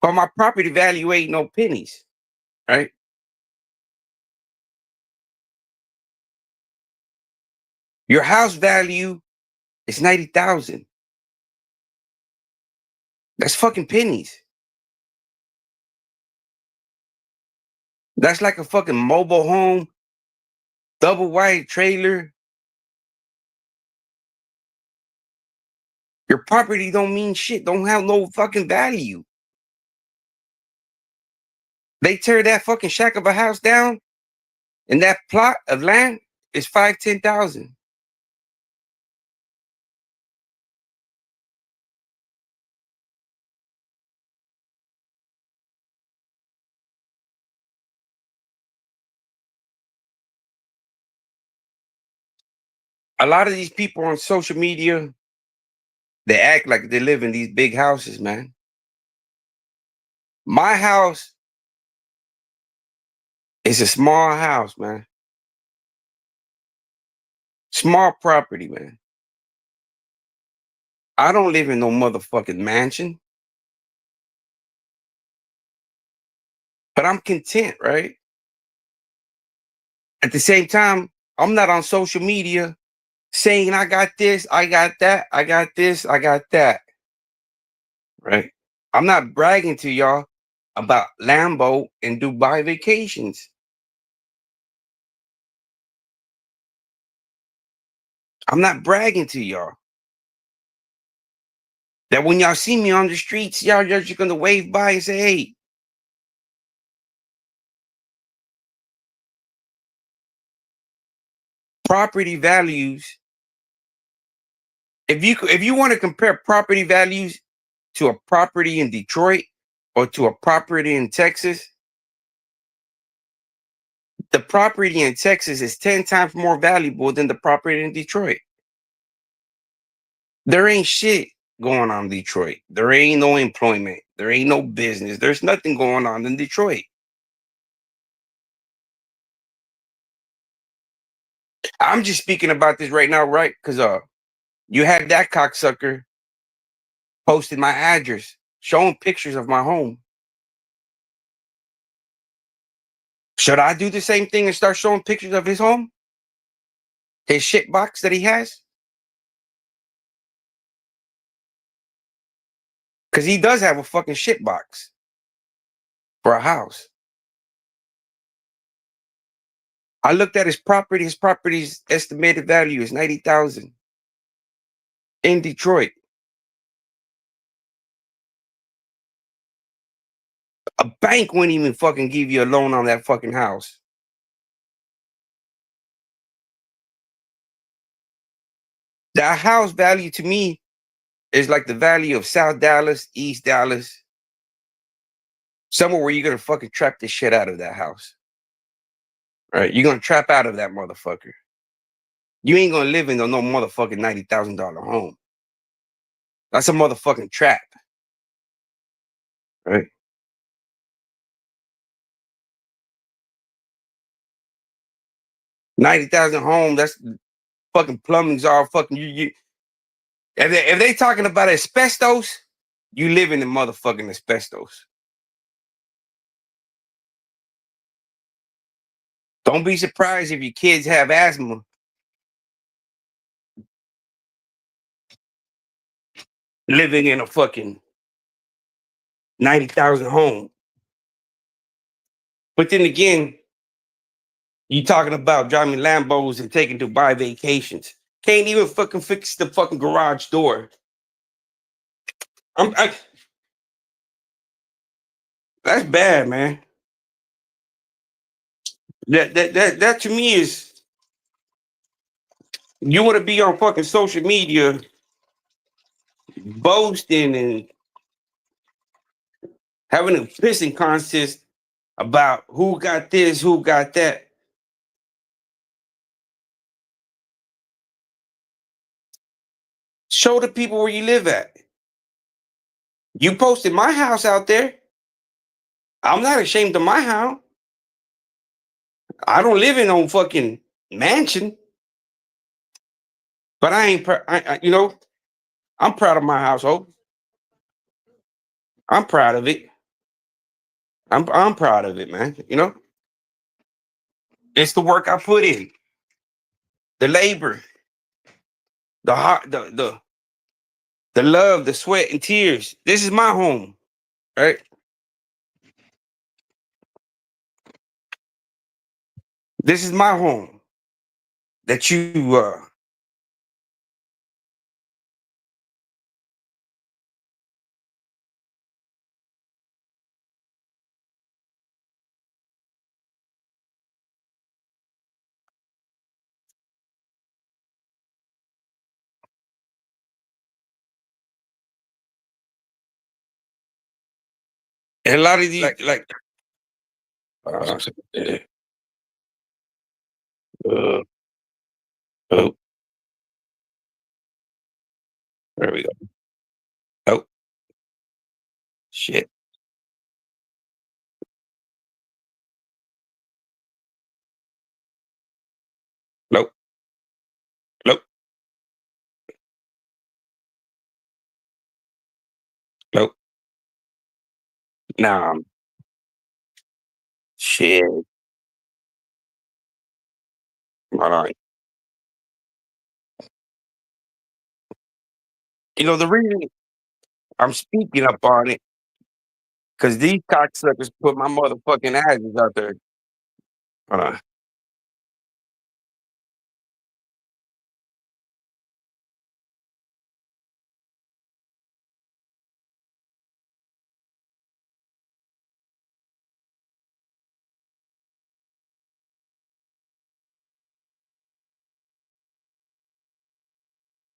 Speaker 1: But my property value ain't no pennies. Right? Your house value is 90,000. That's fucking pennies. That's like a fucking mobile home, double wide trailer. Your property don't mean shit. Don't have no fucking value. They tear that fucking shack of a house down, and that plot of land is 5, 10,000. A lot of these people on social media, they act like they live in these big houses, man. My house is a small house, man. Small property, man. I don't live in no motherfucking mansion, but I'm content, right? At the same time, I'm not on social media saying I got this, I got that, I got this, I got that, right? I'm not bragging to y'all about Lambo and Dubai vacations. I'm not bragging to y'all. That when y'all see me on the streets, y'all just gonna wave by and say, hey, property values. If you want to compare property values to a property in Detroit or to a property in Texas, the property in Texas is 10 times more valuable than the property in Detroit. There ain't shit going on in Detroit. There ain't no employment. There ain't no business. There's nothing going on in Detroit. I'm just speaking about this right now, right? Because you had that cocksucker posted my address, showing pictures of my home. Should I do the same thing and start showing pictures of his home? His shit box that he has? Because he does have a fucking shit box for a house. I looked at his property. His property's estimated value is 90,000 in Detroit. A bank wouldn't even fucking give you a loan on that fucking house. That house value to me is like the value of South Dallas, East Dallas, somewhere where you're gonna fucking trap the shit out of that house. Right? You're gonna trap out of that motherfucker. You ain't gonna live in no motherfucking $90,000 home. That's a motherfucking trap. Right? 90,000 home, that's fucking plumbing's all fucking you. If they talking about asbestos, you live in the motherfucking asbestos. Don't be surprised if your kids have asthma living in a fucking 90,000 home. But then again, you talking about driving Lambos and taking Dubai vacations. Can't even fucking fix the fucking garage door. I, that's bad, man. That to me is, you want to be on fucking social media boasting and having a pissing contest about who got this, who got that. Show the people where you live at. You posted my house out there. I'm not ashamed of my house. I don't live in no fucking mansion, but I ain't. I'm proud of my household. I'm proud of it. I'm proud of it, man. It's the work I put in, the labor, the heart, the love, the sweat and tears. This is my home, right? This is my home that you and a lot of these like uh, uh, oh, there we go. Oh shit. Nope. Nope. Nope. Nah. Shit. Hold on. The reason I'm speaking up on it, because these cocksuckers put my motherfucking asses out there. Hold on.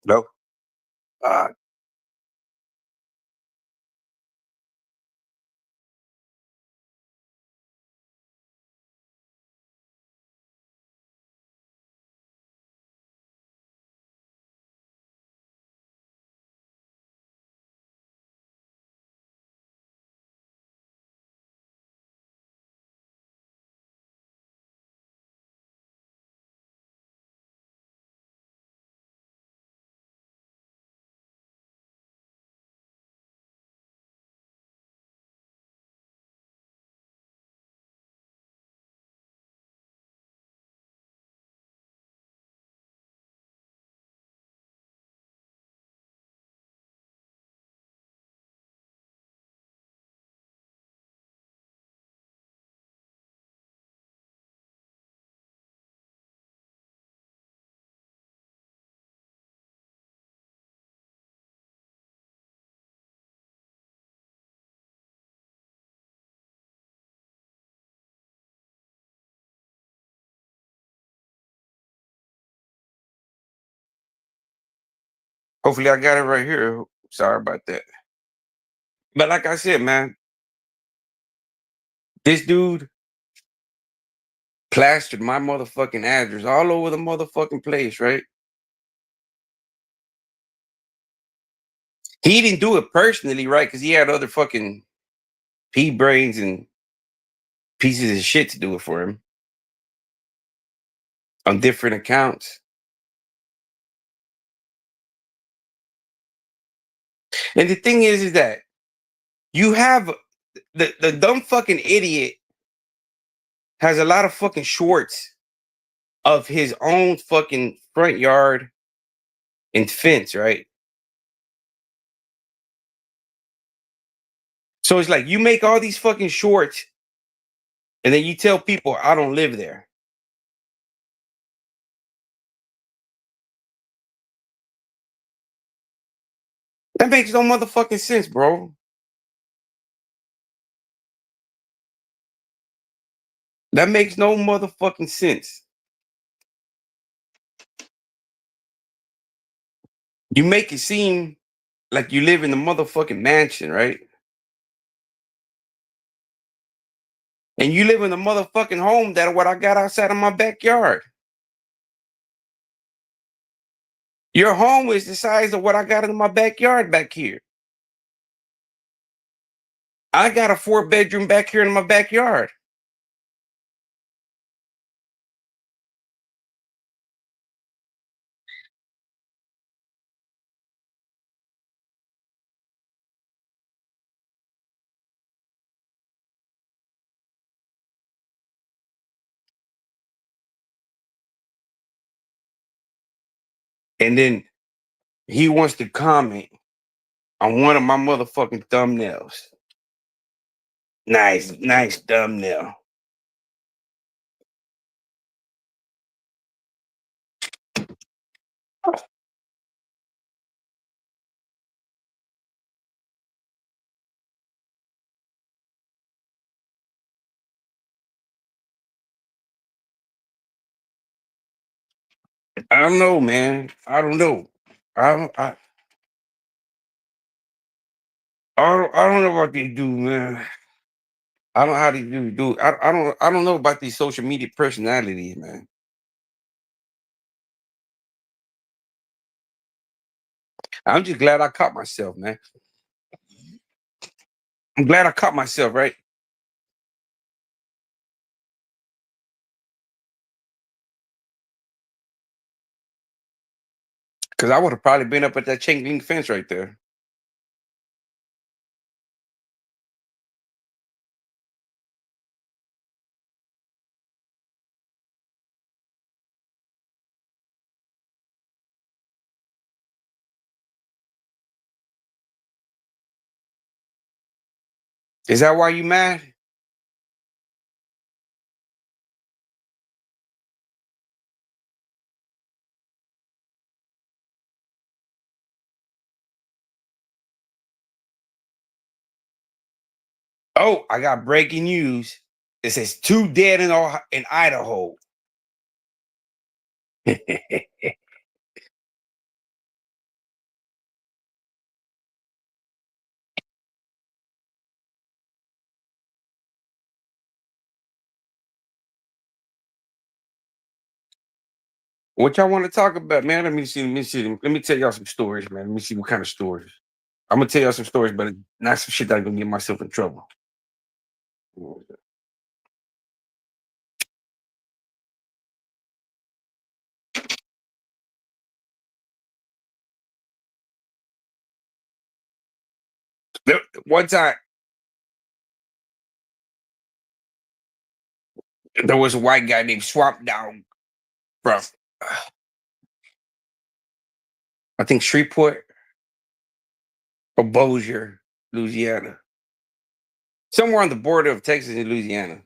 Speaker 1: Nope. Uh, Hopefully, I got it right here. Sorry about that. But like I said, man, this dude plastered my motherfucking address all over the motherfucking place, right? He didn't do it personally, right? Because he had other fucking pea brains and pieces of shit to do it for him on different accounts. And the thing is that you have the dumb fucking idiot has a lot of fucking shorts of his own fucking front yard and fence, right? So it's like you make all these fucking shorts and then you tell people I don't live there. That makes no motherfucking sense, bro. That makes no motherfucking sense. You make it seem like you live in a motherfucking mansion, right? And you live in a motherfucking home that what I got outside of my backyard. Your home is the size of what I got in my backyard back here. I got a 4-bedroom back here in my backyard. And then he wants to comment on one of my motherfucking thumbnails. Nice thumbnail. I don't know, man. I don't know. I don't. I don't know what they do, man. I don't know how they do. I don't know about these social media personalities, man. I'm just glad I caught myself, man. I'm glad I caught myself, right? Because I would have probably been up at that chain link fence right there. Is that why you mad? Oh, I got breaking news. It says 2 dead in Idaho. What y'all want to talk about, man? Let me see. Let me see. Let me tell y'all some stories, man. Let me see what kind of stories. I'm gonna tell y'all some stories, but not some shit that's gonna get myself in trouble. One time, there was a white guy named Swamp Down from, I think, Shreveport or Bossier, Louisiana, somewhere on the border of Texas and Louisiana.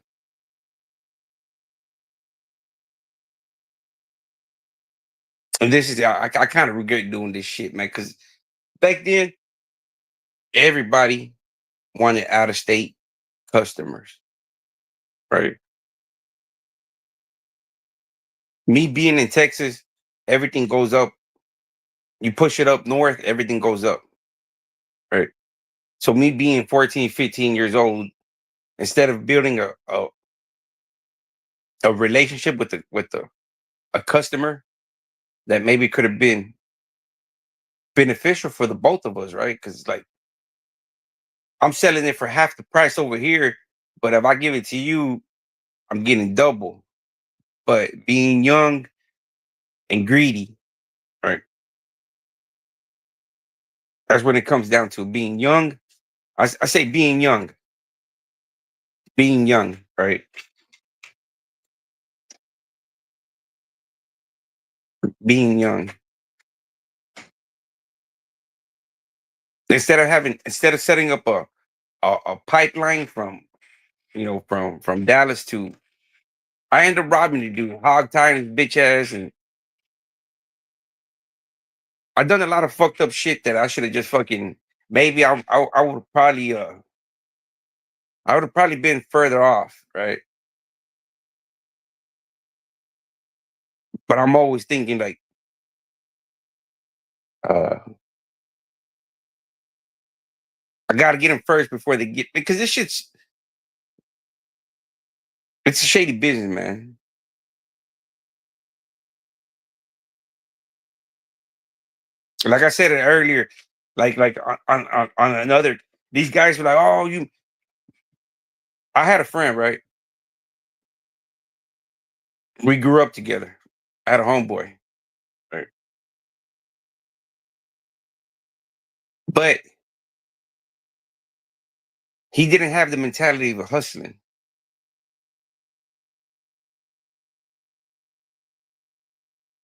Speaker 1: And this is, I kind of regret doing this shit, man, because back then, everybody wanted out of state customers, right? Me being in Texas, everything goes up You push it up north, everything goes up, right? So me being 14, 15 years old, instead of building a relationship with the a customer that maybe could have been beneficial for the both of us, right? Because like I'm selling it for half the price over here, but if I give it to you, I'm getting double. But being young and greedy, right? That's what it comes down to. Being young, I say being young, right? Being young. Instead of setting up a pipeline from from Dallas to I end up robbing the dude, hog tying his bitch ass, and I done a lot of fucked up shit that I should have just fucking maybe I would probably I would have probably been further off, right? But I'm always thinking like uh I gotta get them first before they get because this shit's it's a shady business, man. Like I said it earlier, like on another these guys were like, oh, you I had a friend, right? We grew up together. I had a homeboy, right? But he didn't have the mentality of a hustling.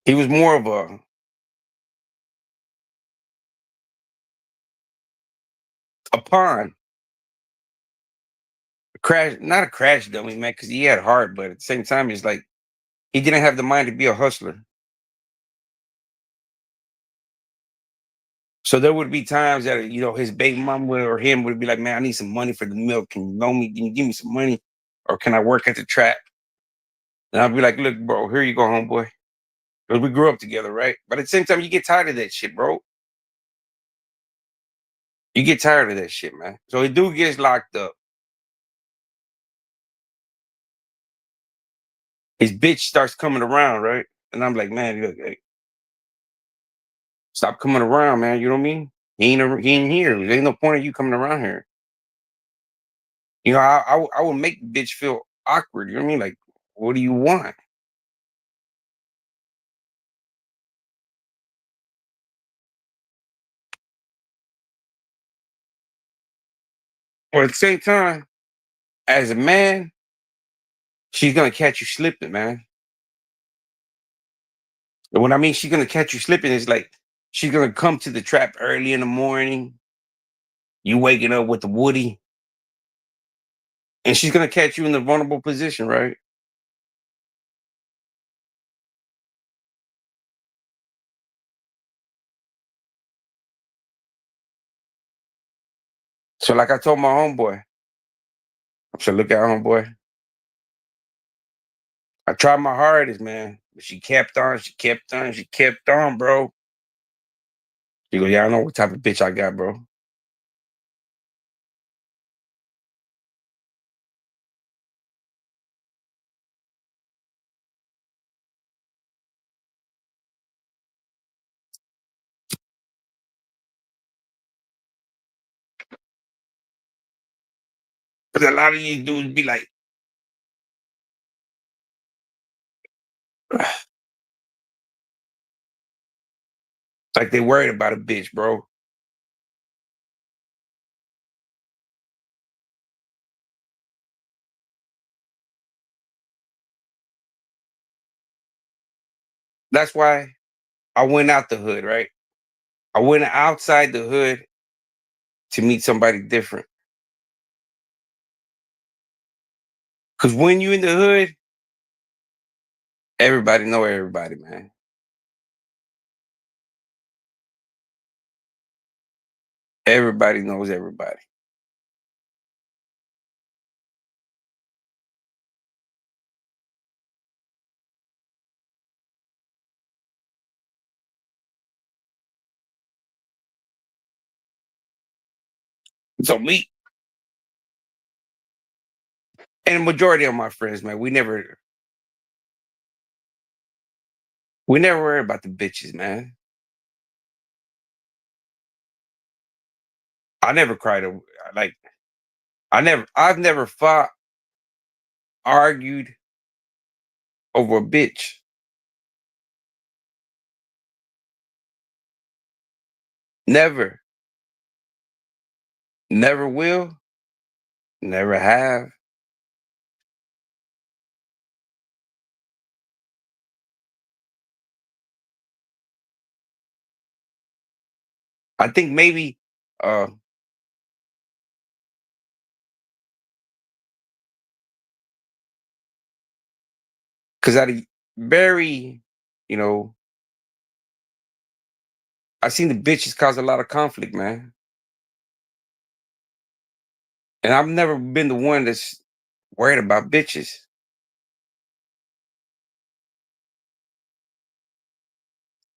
Speaker 1: He was more of a pawn, a crash, not a crash dummy, man, because he had heart, but at the same time, it's like he didn't have the mind to be a hustler. So there would be times that his baby mom would or him would be like, "Man, I need some money for the milk. Can you loan me? Can you give me some money, or can I work at the trap?" And I'd be like, "Look, bro, here you go, homeboy." Because we grew up together, right? But at the same time, you get tired of that shit, bro. You get tired of that shit, man. So the dude gets locked up. His bitch starts coming around, right? And I'm like, man, look, hey, stop coming around, man. You know what I mean? He ain't here. There ain't no point of you coming around here. I would make the bitch feel awkward. You know what I mean? Like, what do you want? Or at the same time, as a man, she's gonna catch you slipping, man. And when I mean she's gonna catch you slipping, it's like she's gonna come to the trap early in the morning. You waking up with the woody, and she's gonna catch you in the vulnerable position, right? So, like I told my homeboy, I said, "Look at homeboy. I tried my hardest, man, but she kept on, she kept on, she kept on, bro." She go, "Yeah, I know what type of bitch I got, bro." Because a lot of these dudes be like they worried about a bitch, bro. That's why I went out the hood, right? I went outside the hood to meet somebody different. Because when you in the hood, everybody know everybody, man. Everybody knows everybody. So me and the majority of my friends, man, we never worry about the bitches, man. I never cried over like I've never fought, argued over a bitch. Never. Never will. Never have. I think maybe uh because I very, you know, I seen the bitches cause a lot of conflict, man. And I've never been the one that's worried about bitches.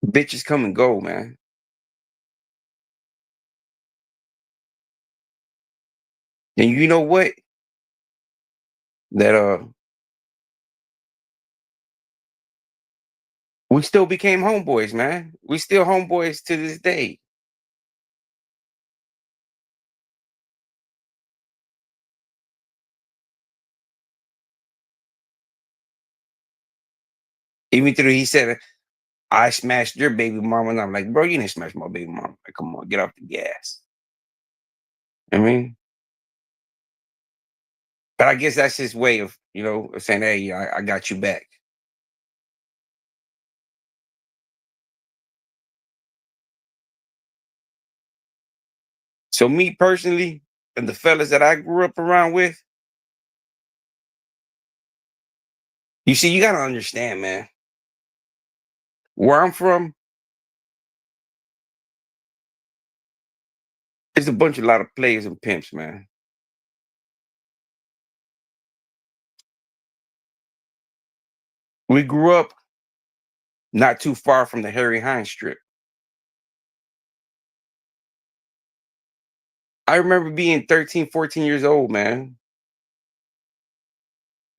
Speaker 1: Bitches come and go, man. And you know what? That we still became homeboys, man. We still homeboys to this day. Even though he said I smashed your baby mama, and I'm like, bro, you didn't smash my baby mama. Like, come on, get off the gas. I mean, but I guess that's his way of, of saying, hey, I got you back. So me personally, and the fellas that I grew up around with, you see, you gotta understand, man. Where I'm from, it's a lot of players and pimps, man. We grew up not too far from the Harry Hines strip. I remember being 13, 14 years old, man,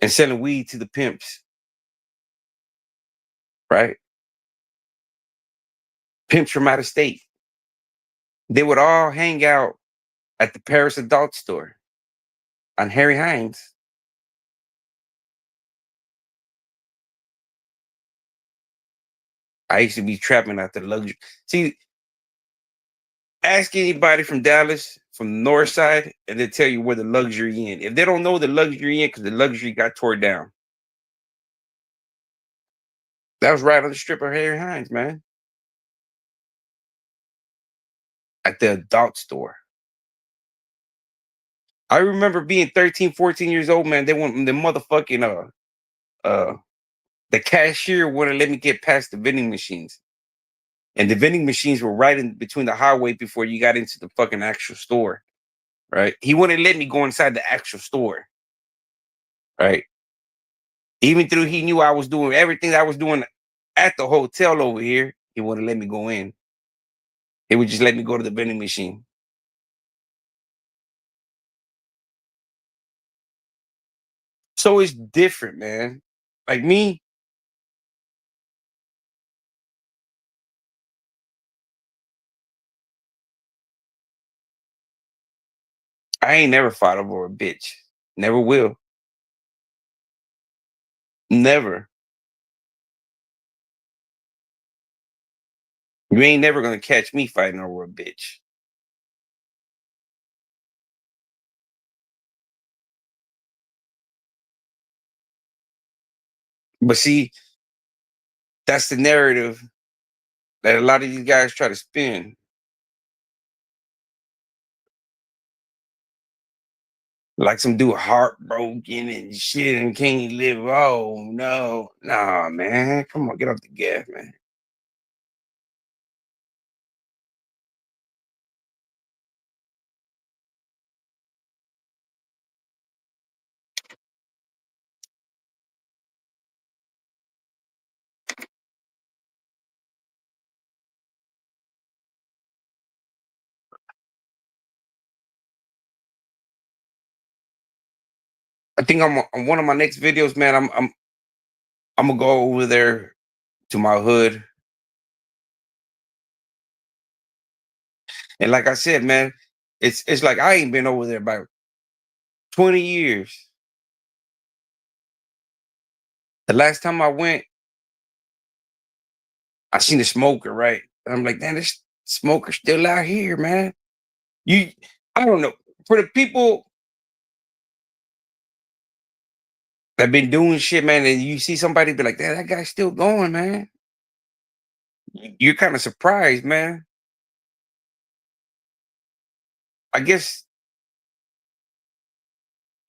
Speaker 1: and selling weed to the pimps, right? Pimps from out of state. They would all hang out at the Paris adult store on Harry Hines. I used to be trapping out the luxury. See, ask anybody from Dallas, from the north side, and they'll tell you where the luxury in. If they don't know the luxury in, because the luxury got tore down. That was right on the strip of Harry Hines, man. At the adult store. I remember being 13, 14 years old, man. They want the motherfucking uh the cashier wouldn't let me get past the vending machines. And the vending machines were right in between the highway before you got into the fucking actual store. Right. He wouldn't let me go inside the actual store. Right. Even though he knew I was doing everything I was doing at the hotel over here, he wouldn't let me go in. He would just let me go to the vending machine. So it's different, man. Like me, I ain't never fought over a bitch. Never will. Never. You ain't never gonna catch me fighting over a bitch. But see, that's the narrative that a lot of these guys try to spin. Like some dude heartbroken and shit and can't live. Oh no. Nah, man. Come on, get off the gas, man. I think on one of my next videos, man. I'm gonna go over there to my hood, and like I said, man, it's like I ain't been over there about 20 years. The last time I went, I seen a smoker, right? And I'm like, man, this smoker still out here, man. You, I don't know. For the people that been doing shit, man, and you see somebody be like, that guy's still going, man. You're kind of surprised, man. I guess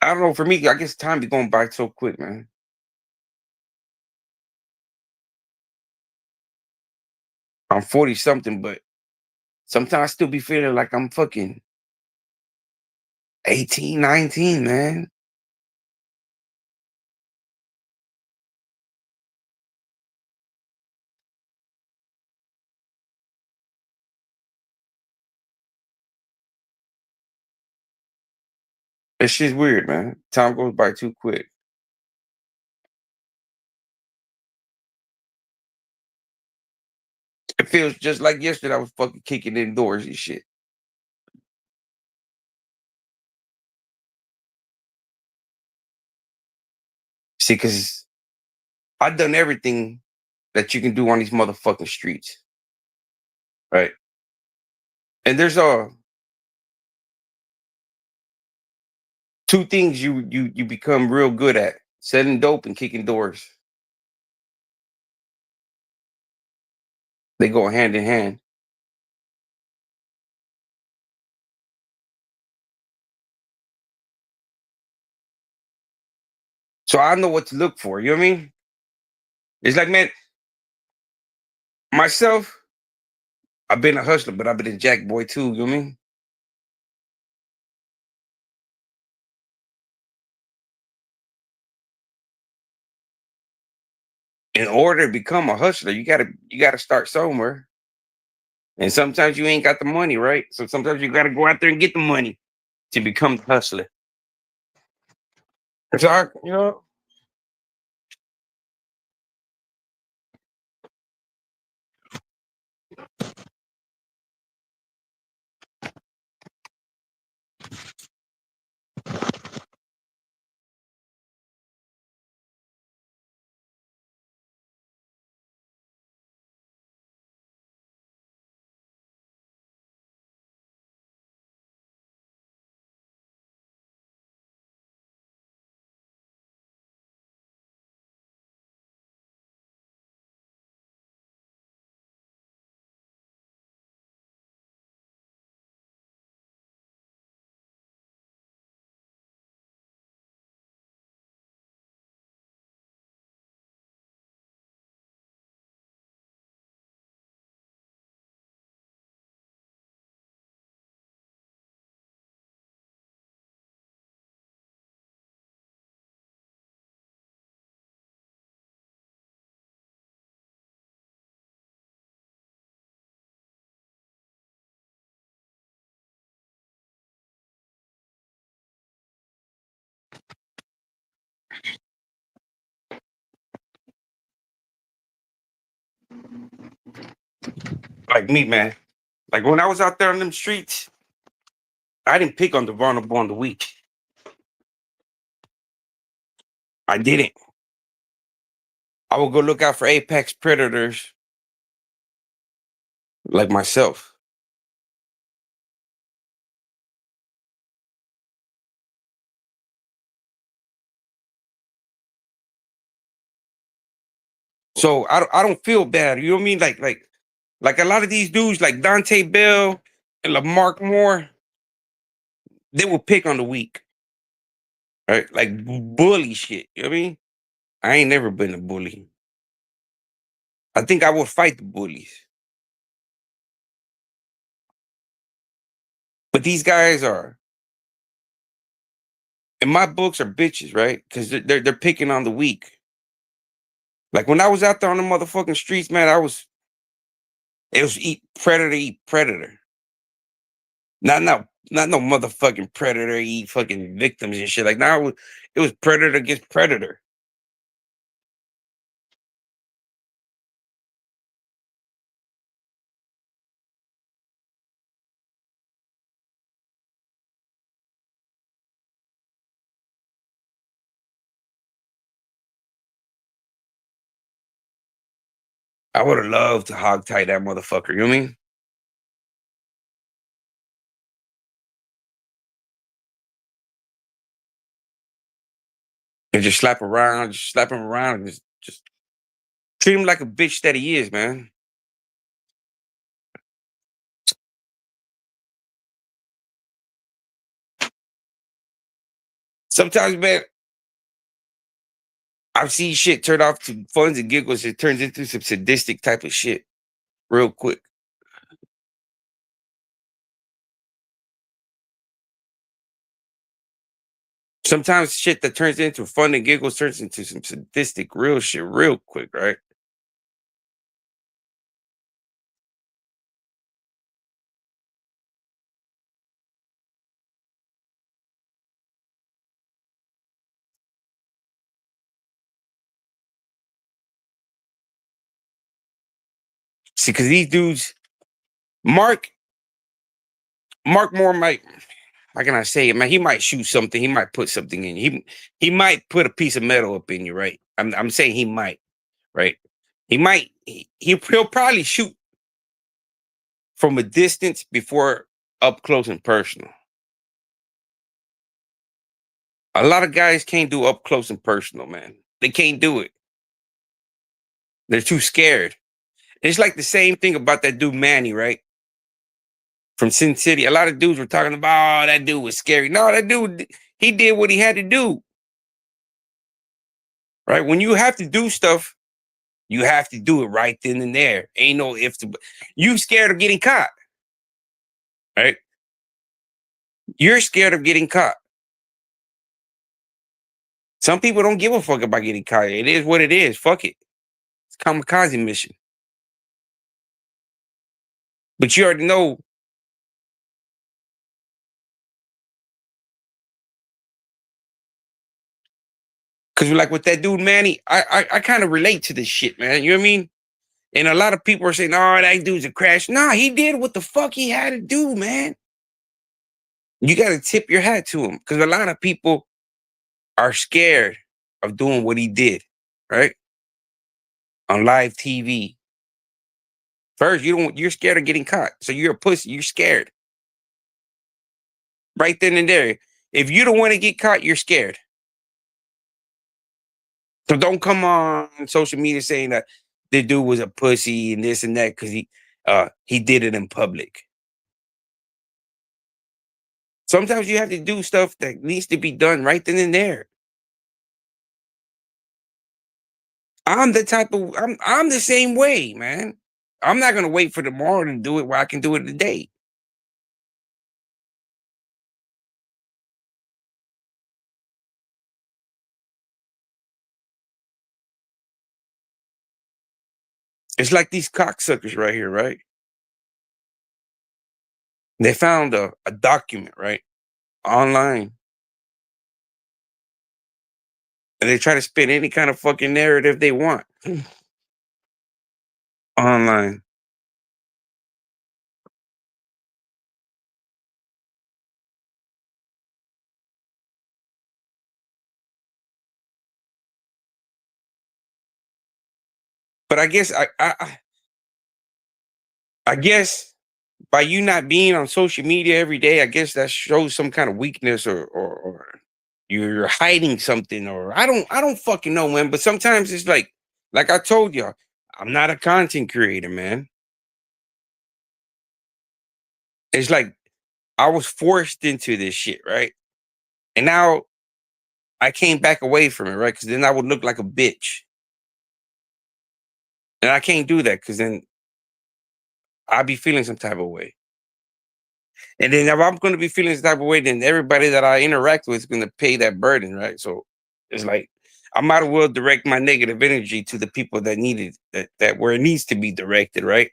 Speaker 1: I don't know. For me, I guess time be going by so quick, man. I'm 40 something, but sometimes I still be feeling like I'm fucking 18, 19, man. That shit's weird, man. Time goes by too quick. It feels just like yesterday I was fucking kicking indoors and shit. See, because I've done everything that you can do on these motherfucking streets, right? And there's two things you become real good at: selling dope and kicking doors. They go hand in hand. So I know what to look for. You know what I mean? It's like, man, myself, I've been a hustler, but I've been a jack boy too. You know what I mean? In order to become a hustler, you gotta start somewhere. And sometimes you ain't got the money, right? So sometimes you gotta go out there and get the money to become the hustler. So like me, man. Like when I was out there on them streets, I didn't pick on the vulnerable on the weak. I didn't. I would go look out for apex predators like myself. So I don't feel bad. You know what I mean? Like a lot of these dudes, like Dante Bell and Lamarck Moore, they will pick on the weak, right? Like bully shit. You know what I mean? I ain't never been a bully. I think I would fight the bullies. But these guys are, in my books, are bitches, right? Because they're picking on the weak. Like when I was out there on the motherfucking streets, man, it was eat predator, eat predator. Not Not no motherfucking predator eat fucking victims and shit. Like now it was predator against predator. I would have loved to hog tie that motherfucker. You know what I mean? And just slap him around, and just treat him like a bitch that he is, man. Sometimes, man, I've seen shit turn off to funs and giggles. It turns into some sadistic type of shit real quick. Sometimes shit that turns into fun and giggles turns into some sadistic real shit real quick, right? See, because these dudes, Mark, Mark Moore might, how can I say it, man? He might shoot something. He might put something in you. He might put a piece of metal up in you, right? I'm saying he might, right? He might. He'll probably shoot from a distance before up close and personal. A lot of guys can't do up close and personal, man. They can't do it. They're too scared. It's like the same thing about that dude Manny, right? From Sin City. A lot of dudes were talking about, oh, that dude was scary. No, that dude, he did what he had to do. Right? When you have to do stuff, you have to do it right then and there. Ain't no if to, you scared of getting caught, right? You're scared of getting caught. Some people don't give a fuck about getting caught. It is what it is. Fuck it. It's kamikaze mission. But you already know, because like with that dude Manny, I kind of relate to this shit, man. You know what I mean? And a lot of people are saying, "Oh, that dude's a crash." Nah, he did what the fuck he had to do, man. You got to tip your hat to him because a lot of people are scared of doing what he did, right? On live TV. First, you're scared of getting caught. So you're a pussy. You're scared. Right then and there. If you don't want to get caught, you're scared. So don't come on social media saying that the dude was a pussy and this and that because he did it in public. Sometimes you have to do stuff that needs to be done right then and there. I'm the same way, man. I'm not gonna wait for tomorrow to do it where I can do it today. It's like these cocksuckers right here, right? They found a document, right? Online. And they try to spin any kind of fucking narrative they want online. But I guess by you not being on social media every day, I guess that shows some kind of weakness or you're hiding something or I don't fucking know, man. But sometimes it's like I told y'all, I'm not a content creator, man. It's like I was forced into this shit, right? And now I came back away from it, right? Because then I would look like a bitch. And I can't do that because then I'll be feeling some type of way. And then if I'm going to be feeling some type of way, then everybody that I interact with is going to pay that burden, right? So it's like I might as well direct my negative energy to the people that need it, that where it needs to be directed, right?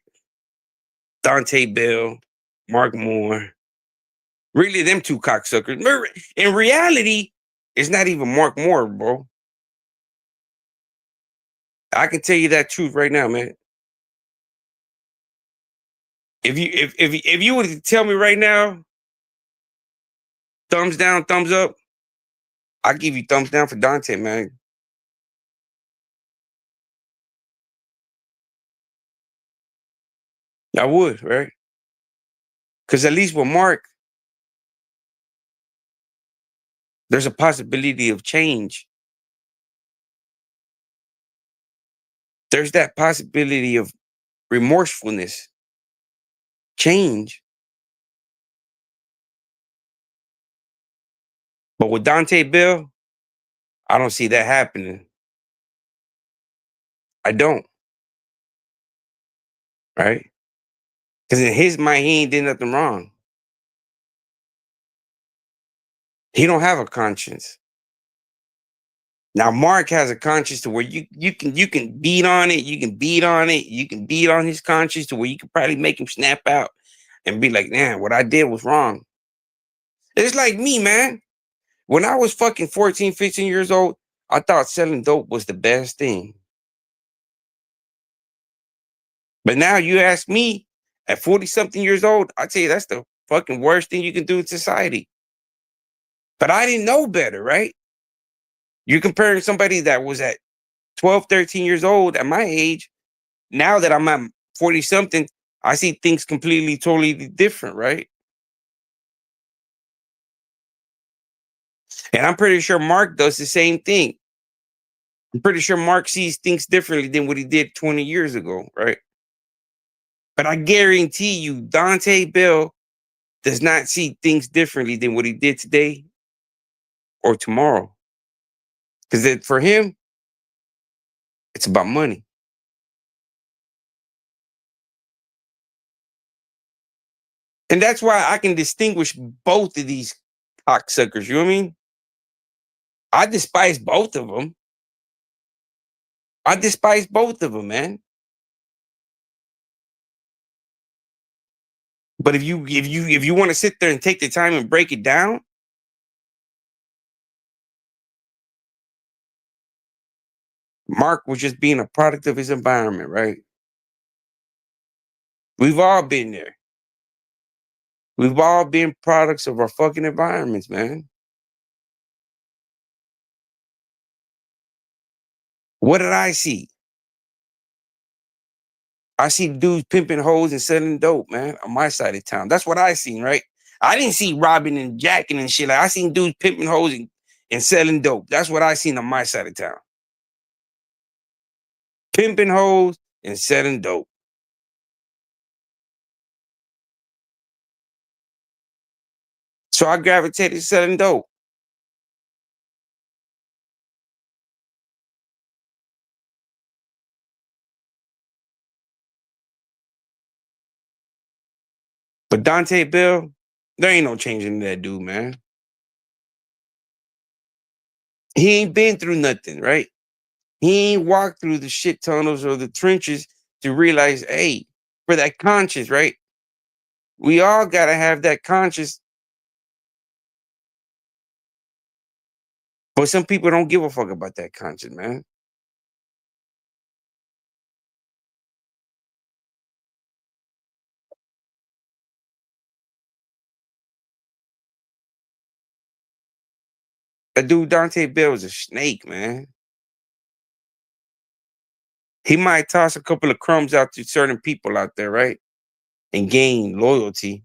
Speaker 1: Dante Bell, Mark Moore, Really, them two cocksuckers. In reality, it's not even Mark Moore, bro. I can tell you that truth right now, man. If you were to tell me right now, thumbs down, thumbs up, I give you thumbs down for Dante, man. I would, right? Because at least with Mark, there's a possibility of change. There's that possibility of remorsefulness, change. But with Dante Bill, I don't see that happening. I don't, right? Because in his mind, he ain't did nothing wrong. He don't have a conscience. Now Mark has a conscience to where you can beat on it, you can beat on it, you can beat on his conscience to where you can probably make him snap out and be like, "Man, what I did was wrong." It's like me, man. When I was fucking 14, 15 years old, I thought selling dope was the best thing. But now you ask me at 40 something years old, I tell you that's the fucking worst thing you can do in society. But I didn't know better, right? You're comparing somebody that was at 12, 13 years old at my age. Now that I'm at 40 something, I see things completely, totally different, right? And I'm pretty sure Mark does the same thing. I'm pretty sure Mark sees things differently than what he did 20 years ago, right? But I guarantee you, Dante Bell does not see things differently than what he did today or tomorrow. Because for him, it's about money. And that's why I can distinguish both of these cocksuckers. You know what I mean? I despise both of them. I despise both of them, man. But if you want to sit there and take the time and break it down, Mark was just being a product of his environment, right? We've all been there. We've all been products of our fucking environments, man. What did I see? I see dudes pimping hoes and selling dope, man, on my side of town. That's what I seen, right? I didn't see robbing and jacking and shit. Like I seen dudes pimping hoes and selling dope. That's what I seen on my side of town. Pimping hoes and selling dope. So I gravitated to selling dope. But Dante Bill, there ain't no changing that dude, man. He ain't been through nothing, right? He ain't walked through the shit tunnels or the trenches to realize, hey, for that conscience, right? We all gotta have that conscience, but some people don't give a fuck about that conscience, man. That dude Dante Bill is a snake, man. He might toss a couple of crumbs out to certain people out there, right? And gain loyalty.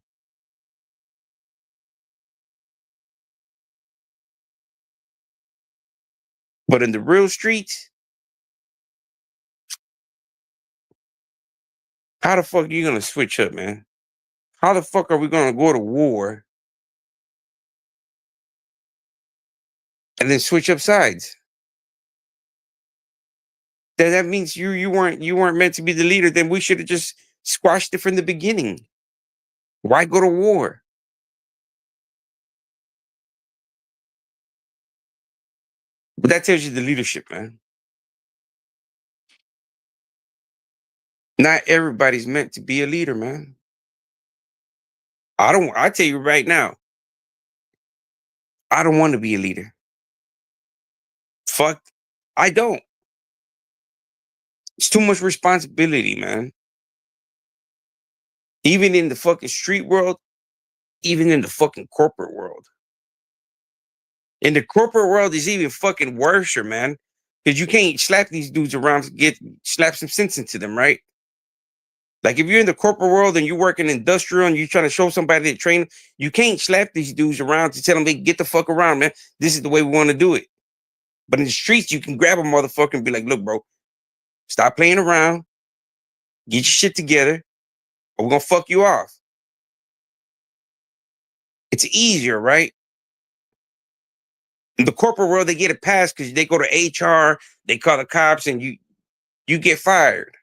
Speaker 1: But in the real streets, how the fuck are you gonna switch up, man? How the fuck are we gonna go to war and then switch up sides? That means you weren't meant to be the leader. Then we should have just squashed it from the beginning. Why go to war? But that tells you the leadership, man. Not everybody's meant to be a leader, man. I don't. I tell you right now. I don't want to be a leader. Fuck, I don't. It's too much responsibility, man. Even in the fucking street world, even in the fucking corporate world. In the corporate world, it's even fucking worse, man. Because you can't slap these dudes around to get slap some sense into them, right? Like if you're in the corporate world and you work in industrial and you're trying to show somebody to train, you can't slap these dudes around to tell them, hey, get the fuck around, man. This is the way we want to do it. But in the streets, you can grab a motherfucker and be like, look, bro, stop playing around, get your shit together, or we're gonna fuck you off. It's easier, right? In the corporate world, they get a pass because they go to HR, they call the cops, and you get fired.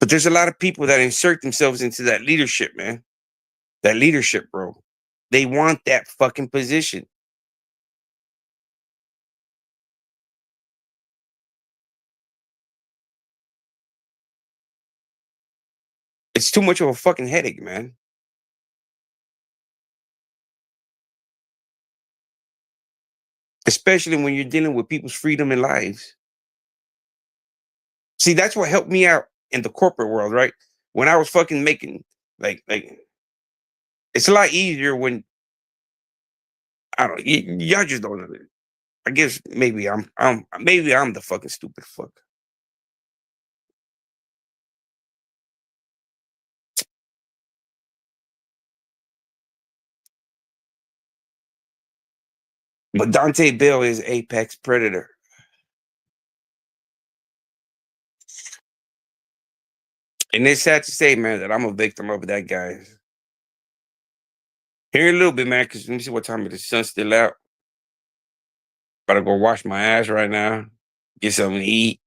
Speaker 1: But there's a lot of people that insert themselves into that leadership, man. That leadership, bro. They want that fucking position. It's too much of a fucking headache, man. Especially when you're dealing with people's freedom and lives. See, that's what helped me out in the corporate world, right? When I was fucking making like it's a lot easier when I don't y'all just don't know. I guess maybe I'm the fucking stupid fuck. But Dante Bill is apex predator. And it's sad to say, man, that I'm a victim of that guy. Here in a little bit, man, because let me see what time it is. The sun's still out. About to go wash my ass right now. Get something to eat.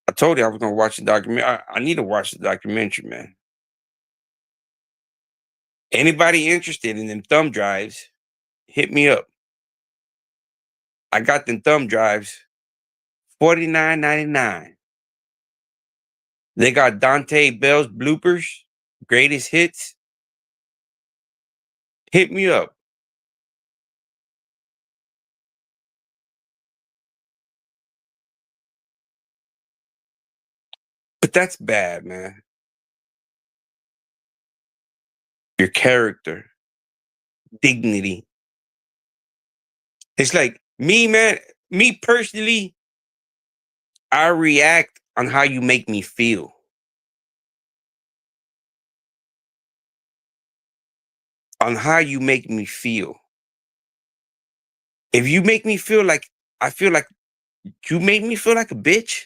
Speaker 1: I told you I was gonna watch the documentary. I need to watch the documentary, man. Anybody interested in them thumb drives, hit me up. I got them thumb drives, $49.99. They got Dante Bell's bloopers, greatest hits. Hit me up. But that's bad, man. Your character, dignity. It's like me, man. Me personally, I react on how you make me feel. On how you make me feel. If you make me feel like I feel like you make me feel like a bitch,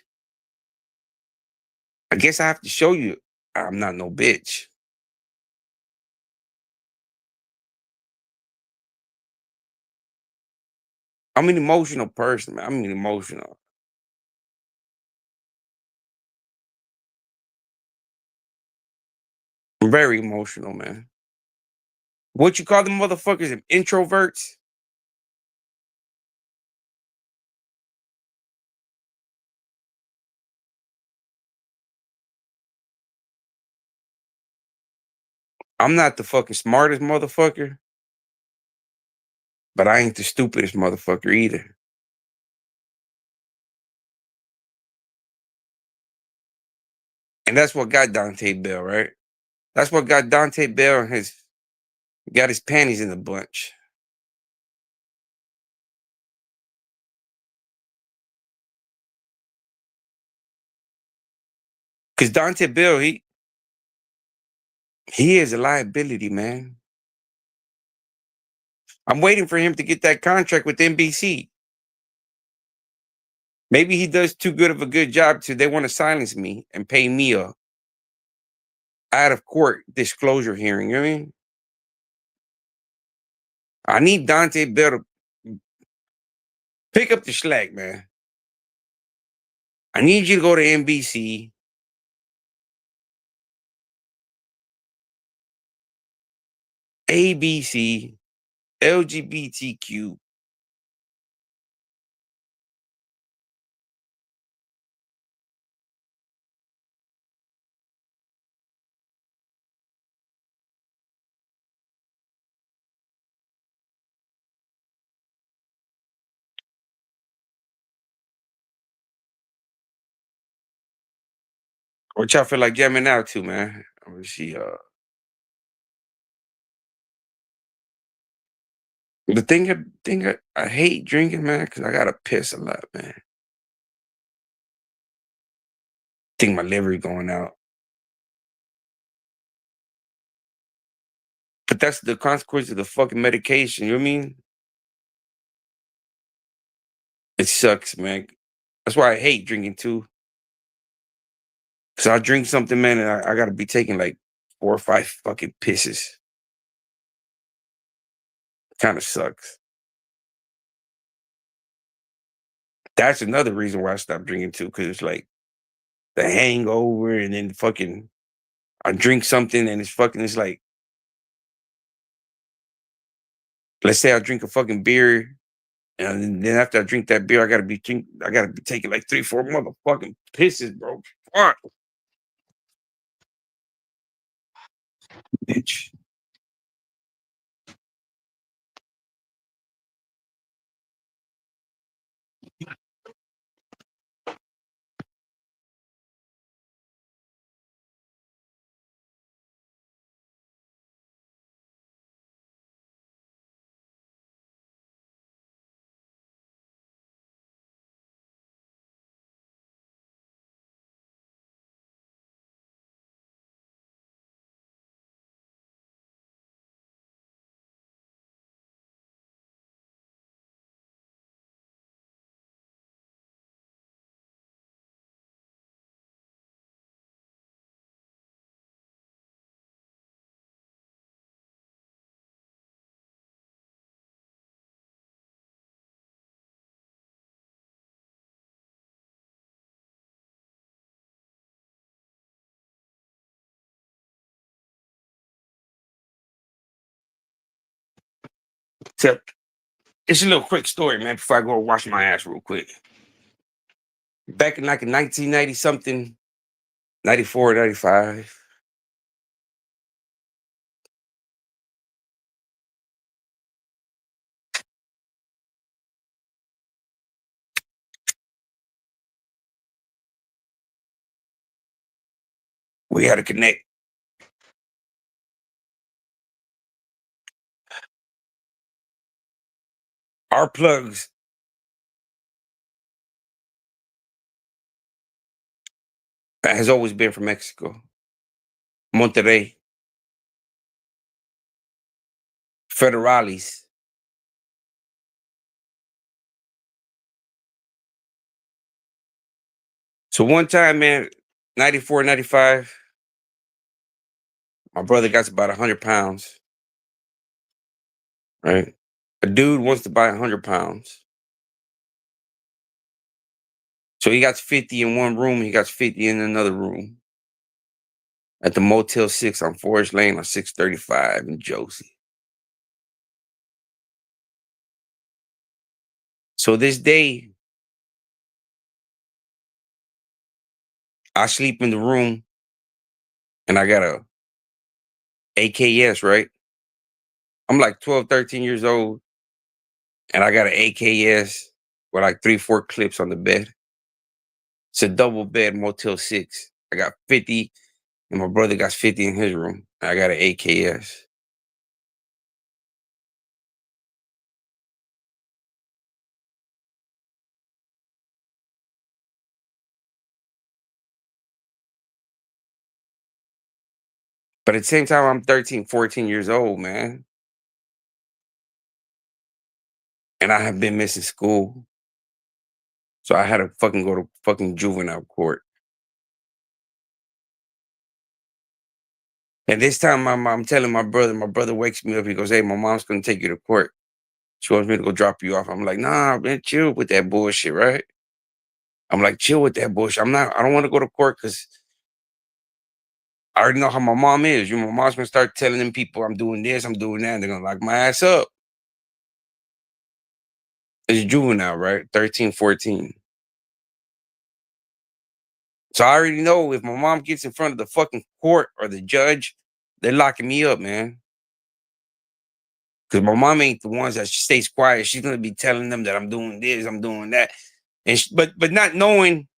Speaker 1: I guess I have to show you I'm not no bitch. I'm an emotional person, man. I'm an emotional. I'm very emotional, man. What you call them motherfuckers? Introverts? I'm not the fucking smartest motherfucker, but I ain't the stupidest motherfucker either. And that's what got Dante Bell, right? That's what got Dante Bell and his got his panties in a bunch. Cause Dante Bell, he is a liability, man. I'm waiting for him to get that contract with NBC. Maybe he does too good of a good job to they want to silence me and pay me a out of court disclosure hearing. You know what I mean? I need Dante Bell to pick up the slack, man. I need you to go to NBC, ABC, LGBTQ. What y'all feel like jamming out to, man? Let me see. The thing I hate drinking, man, because I gotta piss a lot, man. Think my liver going out. But that's the consequence of the fucking medication. You know what I mean? It sucks, man. That's why I hate drinking too. Cause I drink something, man, and I gotta be taking like 4 or 5 fucking pisses. Kind of sucks. That's another reason why I stopped drinking too, because it's like the hangover, and then fucking I drink something and it's like, let's say I drink a fucking beer, and then after I drink that beer, I gotta be taking like 3, 4 motherfucking pisses, bro. Fuck, bitch. Except it's a little quick story, man, before I go wash my ass real quick. Back in like 1990 something, 94, 95, we had to connect. Our plugs has always been from Mexico, Monterrey, Federales. So one time, man, 94, 95, my brother got about 100 pounds, right? A dude wants to buy 100 pounds. So he got 50 in one room, he got 50 in another room at the Motel 6 on Forest Lane on 635 in Josie. So this day, I sleep in the room and I got a AKS, right? I'm like 12, 13 years old, and I got an AKS with like 3, 4 clips on the bed. It's a double bed Motel 6. I got 50, and my brother got 50 in his room. I got an AKS. But at the same time, I'm 13, 14 years old, man. And I have been missing school. So I had to fucking go to fucking juvenile court. And this time I'm telling my brother wakes me up. He goes, "Hey, my mom's gonna take you to court. She wants me to go drop you off." I'm like, "Nah, man, chill with that bullshit, right?" I'm like, chill with that bullshit. I don't want to go to court because I already know how my mom is. My mom's gonna start telling them people I'm doing this, I'm doing that, and they're gonna lock my ass up. It's juvenile, right? 13, 14. So I already know if my mom gets in front of the fucking court or the judge, they're locking me up, man. Because my mom ain't the ones that stays quiet. She's gonna be telling them that I'm doing this, I'm doing that, and but not knowing.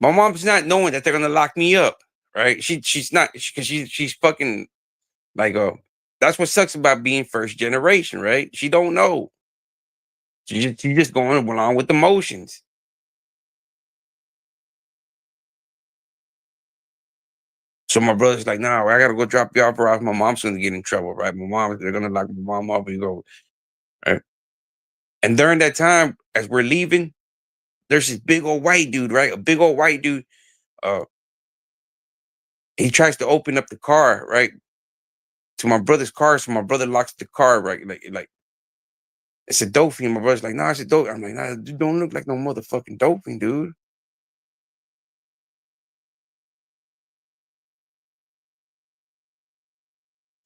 Speaker 1: My mom's not knowing that they're gonna lock me up, right? She's not because she's fucking like That's what sucks about being first generation, right? She don't know. She just going along with the motions. So my brother's like, "Nah, I gotta go drop you off, or else my mom's gonna get in trouble, right? They're gonna lock my mom up and go." Right? And during that time, as we're leaving, there's this big old white dude, right? A big old white dude. Uh, he tries to open up the car, right, to my brother's car. So my brother locks the car, right, like it's a dolphin. My brother's like, "Nah, it's a dolphin." I'm like, "Nah, you don't look like no motherfucking dolphin, dude."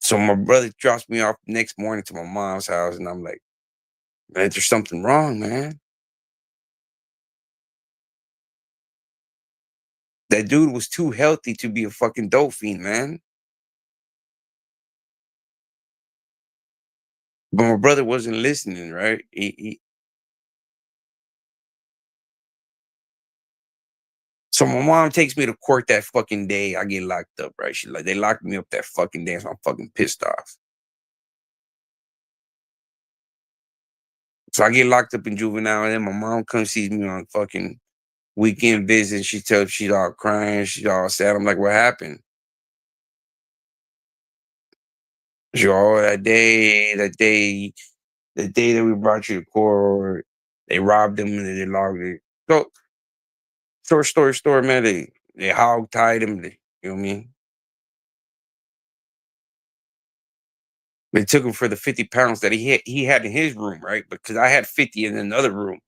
Speaker 1: So my brother drops me off the next morning to my mom's house, and I'm like, "Man, there's something wrong, man." That dude was too healthy to be a fucking dolphin, man. But my brother wasn't listening, right? So my mom takes me to court that fucking day. I get locked up, right? She like, they locked me up that fucking day, so I'm fucking pissed off. So I get locked up in juvenile, and then my mom comes sees me on fucking weekend visit. She tells she's all crying, she's all sad. I'm like, "What happened?" She, "Oh, the day that we brought you to court, they robbed him and they locked it." So short story, man. They hog tied him. You know what I mean? They took him for the 50 pounds that he had in his room, right? Because I had 50 in another room.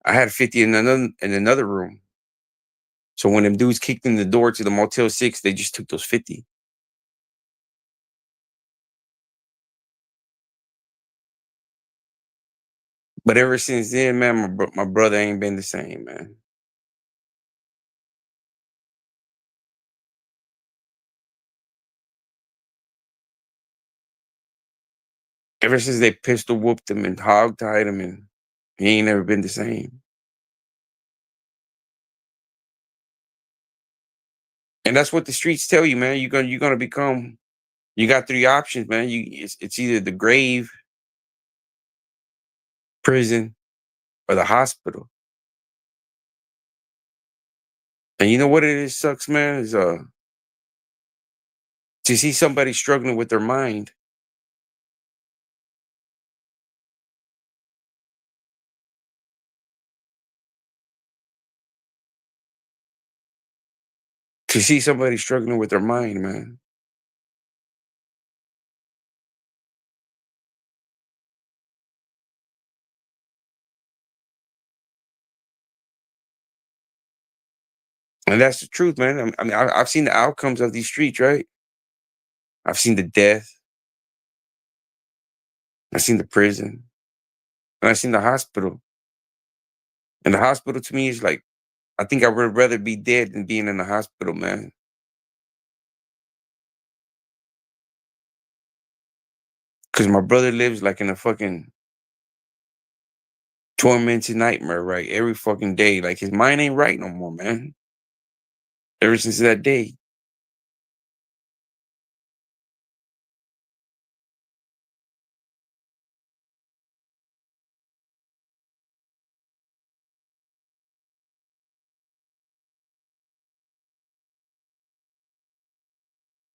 Speaker 1: I had 50 in another room. So when them dudes kicked in the door to the Motel 6, they just took those 50. But ever since then, man, my brother ain't been the same, man. Ever since they pistol whooped him and hog tied him, and he ain't never been the same. And that's what the streets tell you, man. You're gonna become. You got three options, man. It's either the grave, prison, or the hospital. And you know what it is sucks, man, is to see somebody struggling with their mind, to see somebody struggling with their mind, man. And that's the truth, man. I've seen the outcomes of these streets, right? I've seen the death, I've seen the prison, and I've seen the hospital. And the hospital to me is like, I think I would rather be dead than being in the hospital, man. Because my brother lives like in a fucking tormented nightmare, right? Every fucking day. Like his mind ain't right no more, man. Ever since that day.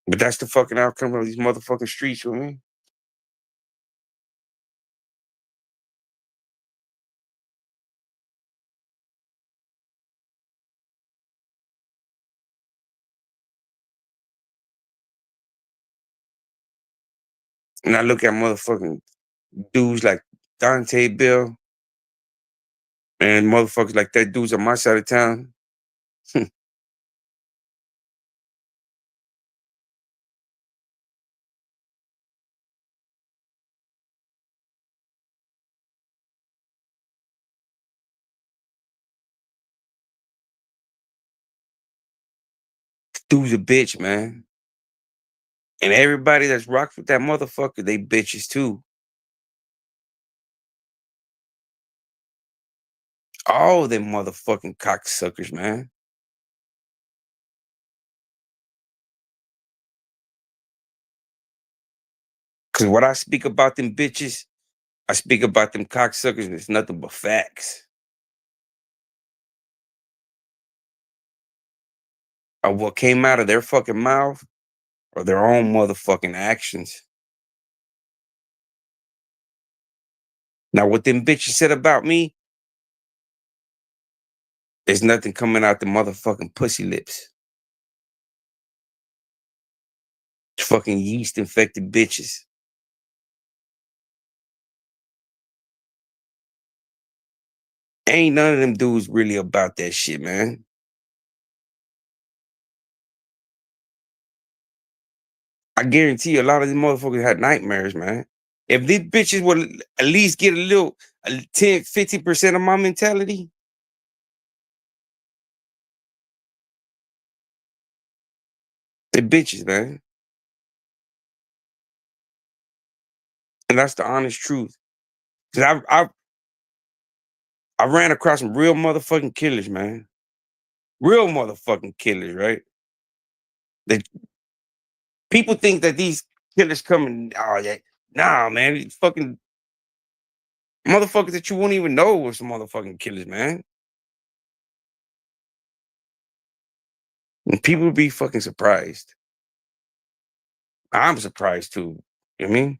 Speaker 1: But that's the fucking outcome of these motherfucking streets with me. And I look at motherfucking dudes like Dante Bill and motherfuckers like that dudes on my side of town. Dude's a bitch, man. And everybody that's rocked with that motherfucker, they bitches too. All them motherfucking cocksuckers, man. Cause what I speak about them bitches, I speak about them cocksuckers, and it's nothing but facts of what came out of their fucking mouth or their own motherfucking actions. Now, what them bitches said about me is nothing coming out the motherfucking pussy lips. It's fucking yeast infected bitches. Ain't none of them dudes really about that shit, man. I guarantee you a lot of these motherfuckers had nightmares, man. If these bitches would at least get a little 10, 50% of my mentality, they bitches, man. And that's the honest truth. Cause I ran across some real motherfucking killers, man. Real motherfucking killers, right? That people think that these killers coming, oh yeah. Nah, man. It's fucking motherfuckers that you won't even know was some motherfucking killers, man. And people be fucking surprised. I'm surprised too. You know what I mean?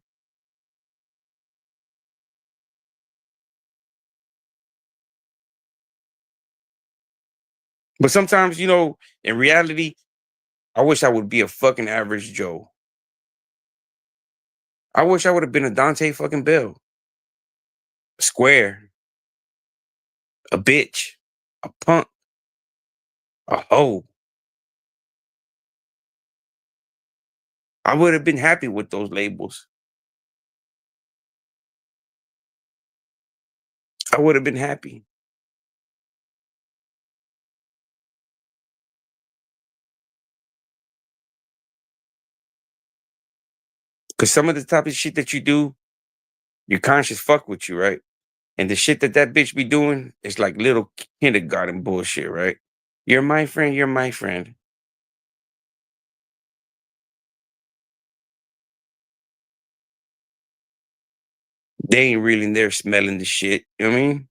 Speaker 1: But sometimes, in reality, I wish I would be a fucking average Joe. I wish I would have been a Dante fucking Bell. A square, a bitch, a punk, a hoe. I would have been happy with those labels. I would have been happy. Cause some of the type of shit that you do, your conscience fuck with you, right? And the shit that bitch be doing is like little kindergarten bullshit, right? You're my friend. You're my friend. They ain't really in there smelling the shit. You know what I mean?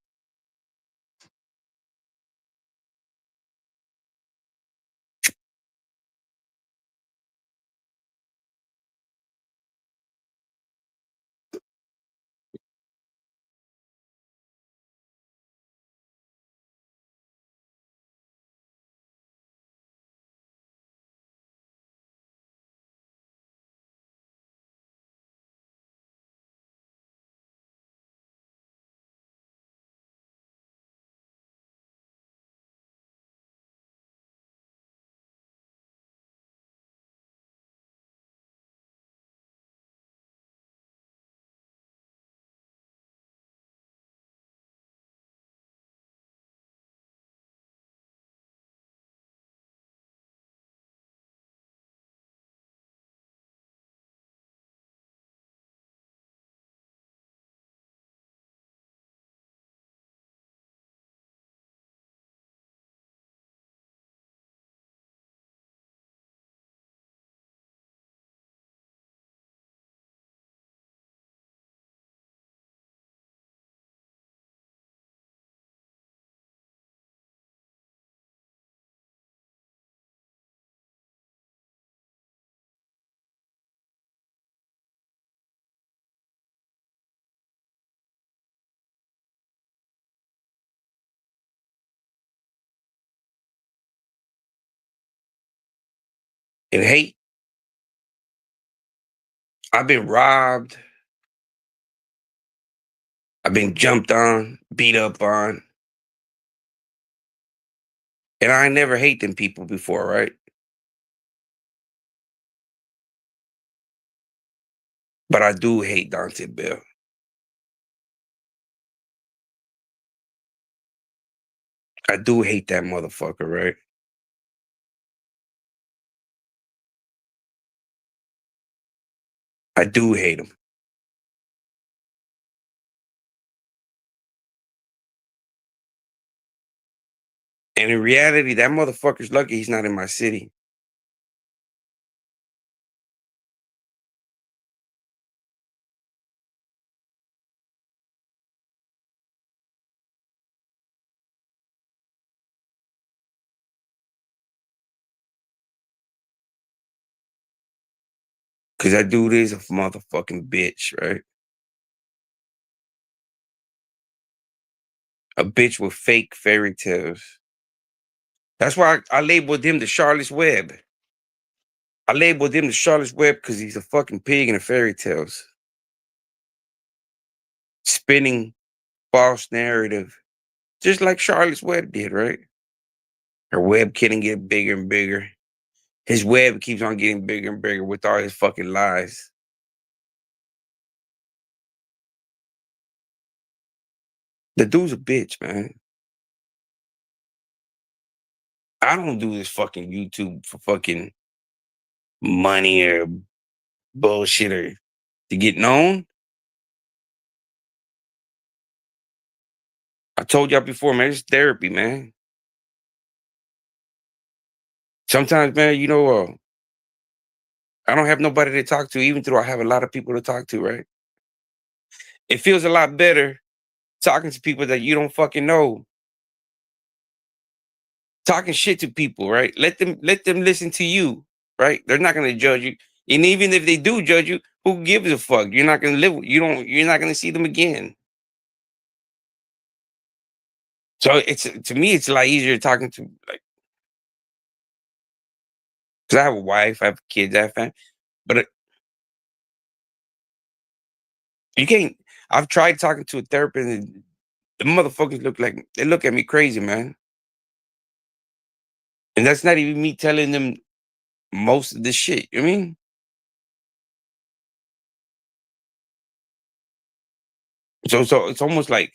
Speaker 1: And hate, I've been robbed. I've been jumped on, beat up on. And I never hate them people before, right? But I do hate Dante Bell. I do hate that motherfucker, right? I do hate him. And in reality, that motherfucker's lucky he's not in my city. Cause that dude is a motherfucking bitch, right? A bitch with fake fairy tales. That's why I labeled him the Charlotte's Web. I labeled him the Charlotte's Web because he's a fucking pig in the fairy tales. Spinning false narrative. Just like Charlotte's Web did, right? Her web couldn't get bigger and bigger. His web keeps on getting bigger and bigger with all his fucking lies. The dude's a bitch, man. I don't do this fucking YouTube for fucking money or bullshit or to get known. I told y'all before, man, it's therapy, man. Sometimes, man, I don't have nobody to talk to, even though I have a lot of people to talk to, right? It feels a lot better talking to people that you don't fucking know. Talking shit to people, right? Let them listen to you, right? They're not gonna judge you. And even if they do judge you, who gives a fuck? You're not gonna live, you're not gonna see them again. So it's to me, it's a lot easier talking to like because I have a wife, I have kids, I have family, but you can't. I've tried talking to a therapist, and the motherfuckers look at me crazy, man. And that's not even me telling them most of the shit. You know what I mean? So it's almost like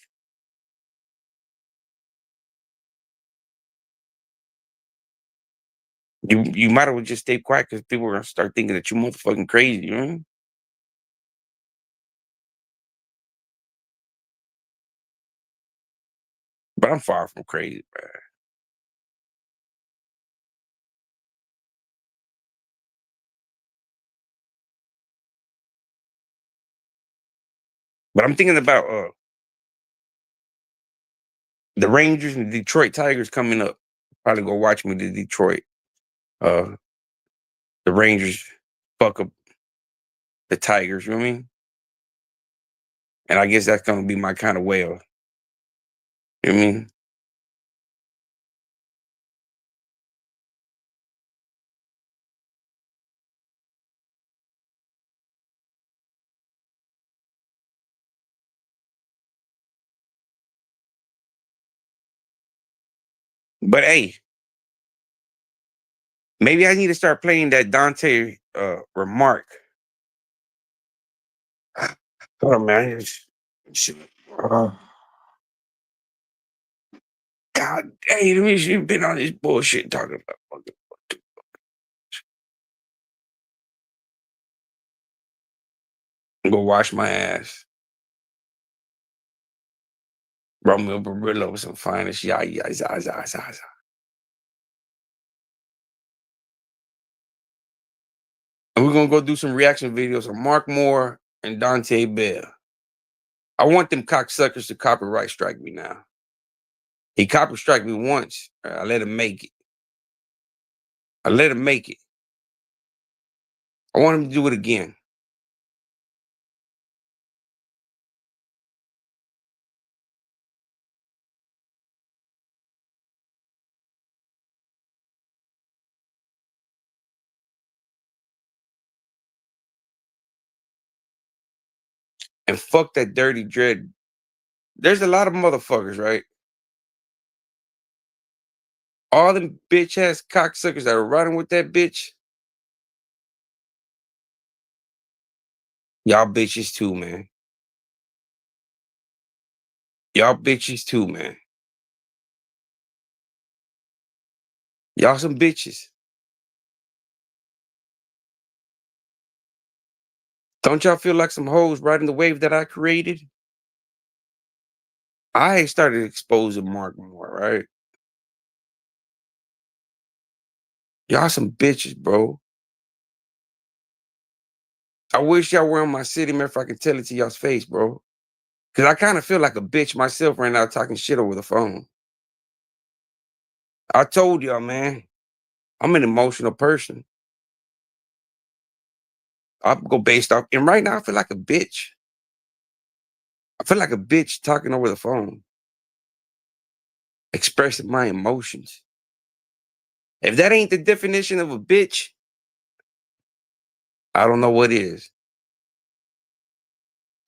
Speaker 1: you might as well just stay quiet because people are gonna start thinking that you motherfucking crazy. You know what I mean? But I'm far from crazy, man. But I'm thinking about the Rangers and the Detroit Tigers coming up. Probably go watch me the Detroit. Uh, the Rangers fuck up the Tigers. You know what I mean? And I guess that's gonna be my kind of way of. You know what I mean? But hey, maybe I need to start playing that Dante remark. Hold on, man. Shit. Uh, God, hey, let me see. You've been on this bullshit talking about. Go wash my ass. Brought me a Barilla with some finest. Yeah, yeah, yeah, yeah, yeah. And we're gonna go do some reaction videos of Mark Moore and Dante Bell. I want them cocksuckers to copyright strike me now. He copy strike me once. I let him make it. I let him make it. I want him to do it again. And fuck that dirty dread. There's a lot of motherfuckers, right? All them bitch ass cocksuckers that are running with that bitch. Y'all bitches too, man. Y'all bitches too, man. Y'all some bitches. Don't y'all feel like some hoes riding the wave that I created? I started exposing Mark more, right? Y'all some bitches, bro. I wish y'all were in my city, man, if I could tell it to y'all's face, bro. Cause I kind of feel like a bitch myself right now talking shit over the phone. I told y'all, man, I'm an emotional person. I go based off, and right now I feel like a bitch. I feel like a bitch talking over the phone, expressing my emotions. If that ain't the definition of a bitch, I don't know what is.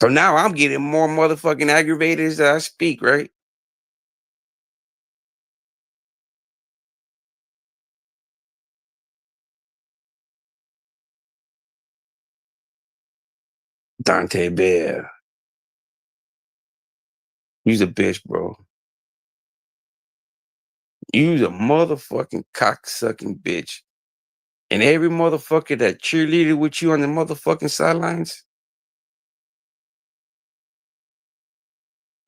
Speaker 1: So now I'm getting more motherfucking aggravated as I speak, right? Dante Bear, you's a bitch, bro. You's a motherfucking cocksucking bitch. And every motherfucker that cheerleaded with you on the motherfucking sidelines,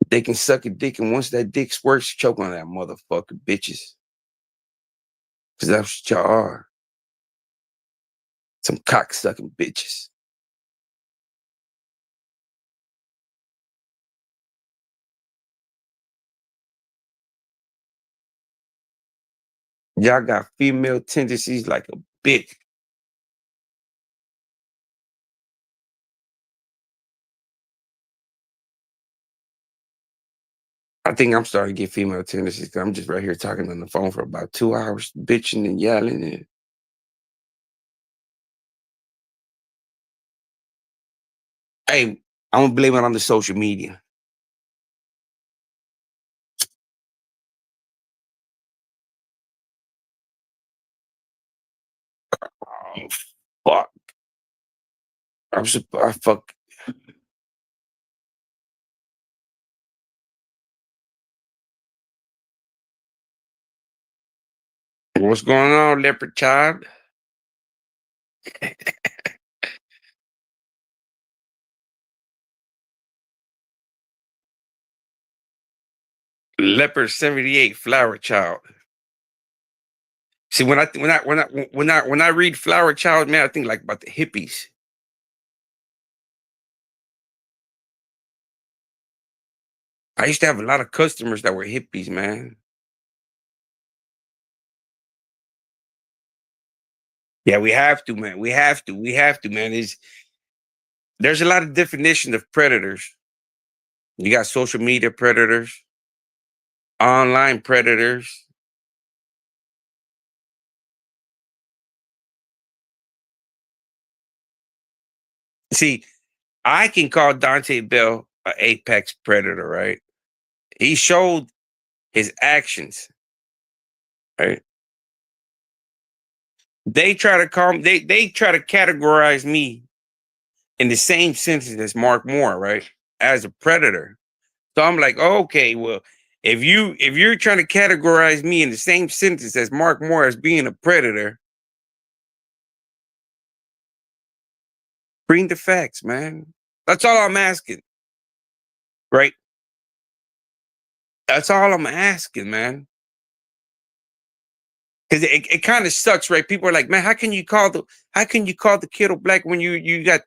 Speaker 1: they can suck a dick, and once that dick squirts, choke on that motherfucker, bitches. Cause that's what y'all are. Some cocksucking bitches. Y'all got female tendencies like a bitch. I think I'm starting to get female tendencies because I'm just right here talking on the phone for about 2 hours, bitching and yelling. And hey, I'm gonna blame it on the social media. Oh, fuck. I fuck. What's going on, leopard child? Leopard 78, flower child. See, when I read flower child, man, I think like about the hippies. I used to have a lot of customers that were hippies, man. Yeah, we have to, man. We have to, man. There's a lot of definition of predators. You got social media predators, online predators. See, I can call Dante Bell an apex predator, right? He showed his actions, right? They try to categorize me in the same sentence as Mark Moore, right? As a predator. So I'm like, okay, well, if you're trying to categorize me in the same sentence as Mark Moore as being a predator, bring the facts, man. That's all I'm asking, right? That's all I'm asking, man. Because it kind of sucks, right? People are like, man, how can you call the kiddo black when you got,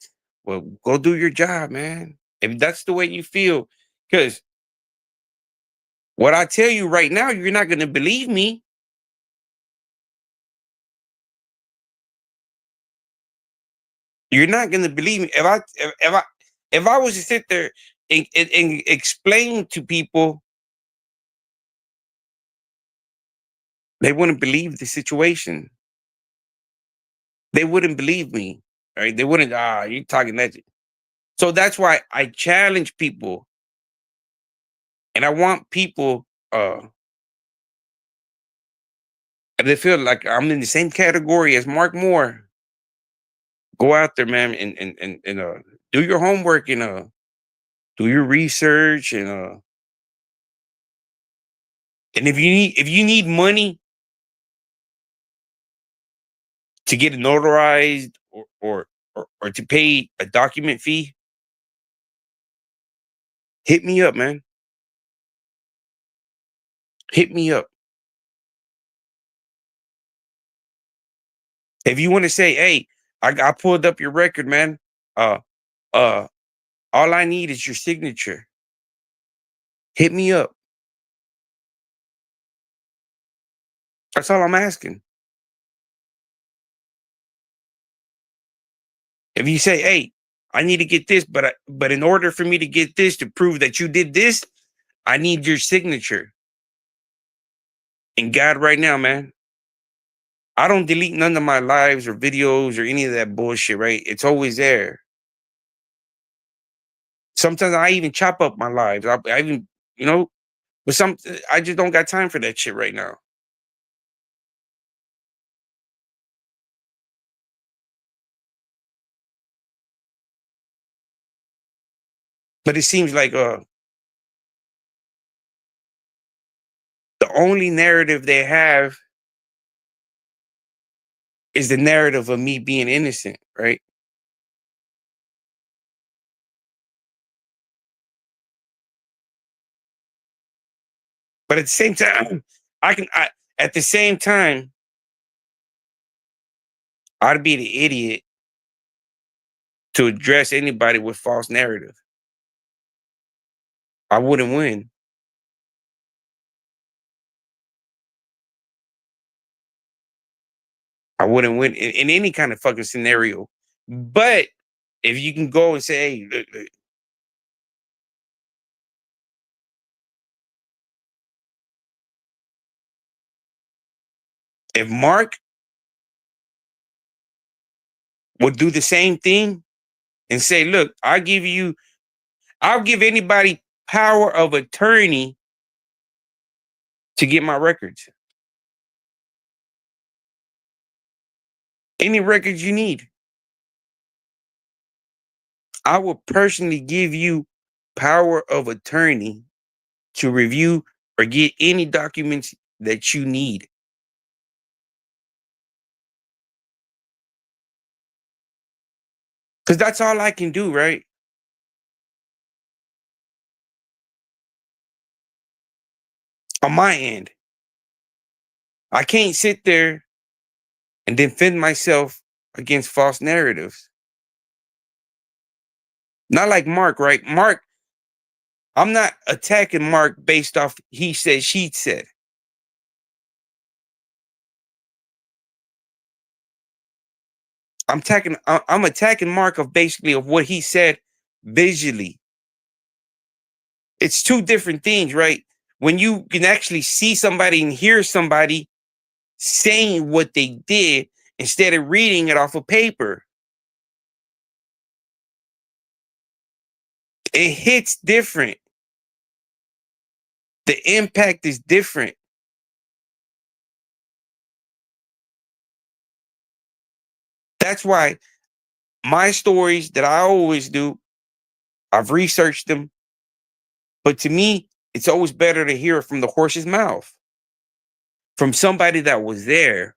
Speaker 1: well, go do your job, man. If that's the way you feel, because what I tell you right now, you're not gonna believe me. You're not gonna believe me. If I was to sit there and explain to people, they wouldn't believe the situation. They wouldn't believe me. Right? They wouldn't, you talking that. So that's why I challenge people, and I want people they feel like I'm in the same category as Mark Moore. Go out there, man, and do your homework and do your research and if you need money to get it notarized or or to pay a document fee, hit me up, man. Hit me up. If you want to say, hey, I pulled up your record, man. Uh uh all I need is your signature. Hit me up. That's all I'm asking. If you say, hey, I need to get this, but in order for me to get this to prove that you did this, I need your signature. And God, right now, man, I don't delete none of my lives or videos or any of that bullshit, right? It's always there. Sometimes I even chop up my lives. I even, you know, but I just don't got time for that shit right now. But it seems like the only narrative they have is the narrative of me being innocent, right? But at the same time, at the same time, I'd be the idiot to address anybody with false narrative. I wouldn't win. I wouldn't win in any kind of fucking scenario. But if you can go and say, hey, look, if Mark would do the same thing and say, look, I'll give anybody power of attorney to get my records. Any records you need. I will personally give you power of attorney to review or get any documents that you need. Because that's all I can do, right? On my end. I can't sit there and defend myself against false narratives. Not like Mark, right? Mark, I'm not attacking Mark based off he said, she said. I'm attacking Mark of basically of what he said visually. It's two different things, right? When you can actually see somebody and hear somebody saying what they did instead of reading it off of paper. It hits different. The impact is different. That's why my stories that I always do, I've researched them. But to me, it's always better to hear it from the horse's mouth, from somebody that was there,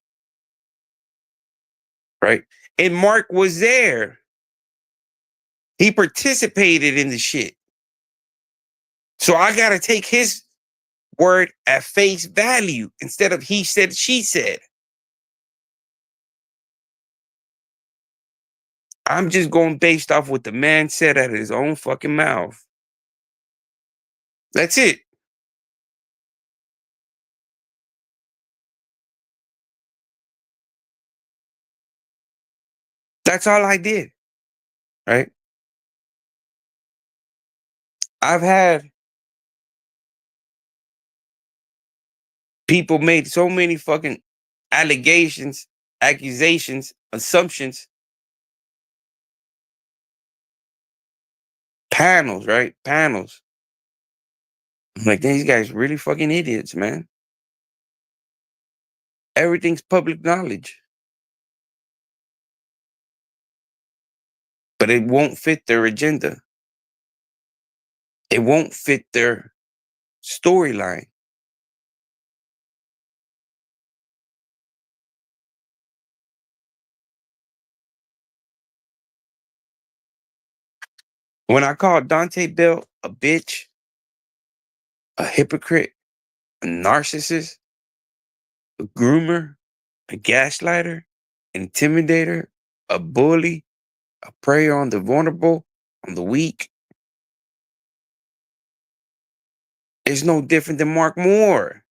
Speaker 1: right? And Mark was there. He participated in the shit. So I got to take his word at face value instead of he said, she said. I'm just going based off what the man said out of his own fucking mouth. That's it. That's all I did. Right. I've had people made so many fucking allegations, accusations, assumptions, panels, right? Panels. I'm like, these guys really fucking idiots, man. Everything's public knowledge, but it won't fit their agenda. It won't fit their storyline. When I call Dante Bell a bitch, a hypocrite, a narcissist, a groomer, a gaslighter, intimidator, a bully, a prey on the vulnerable, on the weak, it's no different than Mark Moore,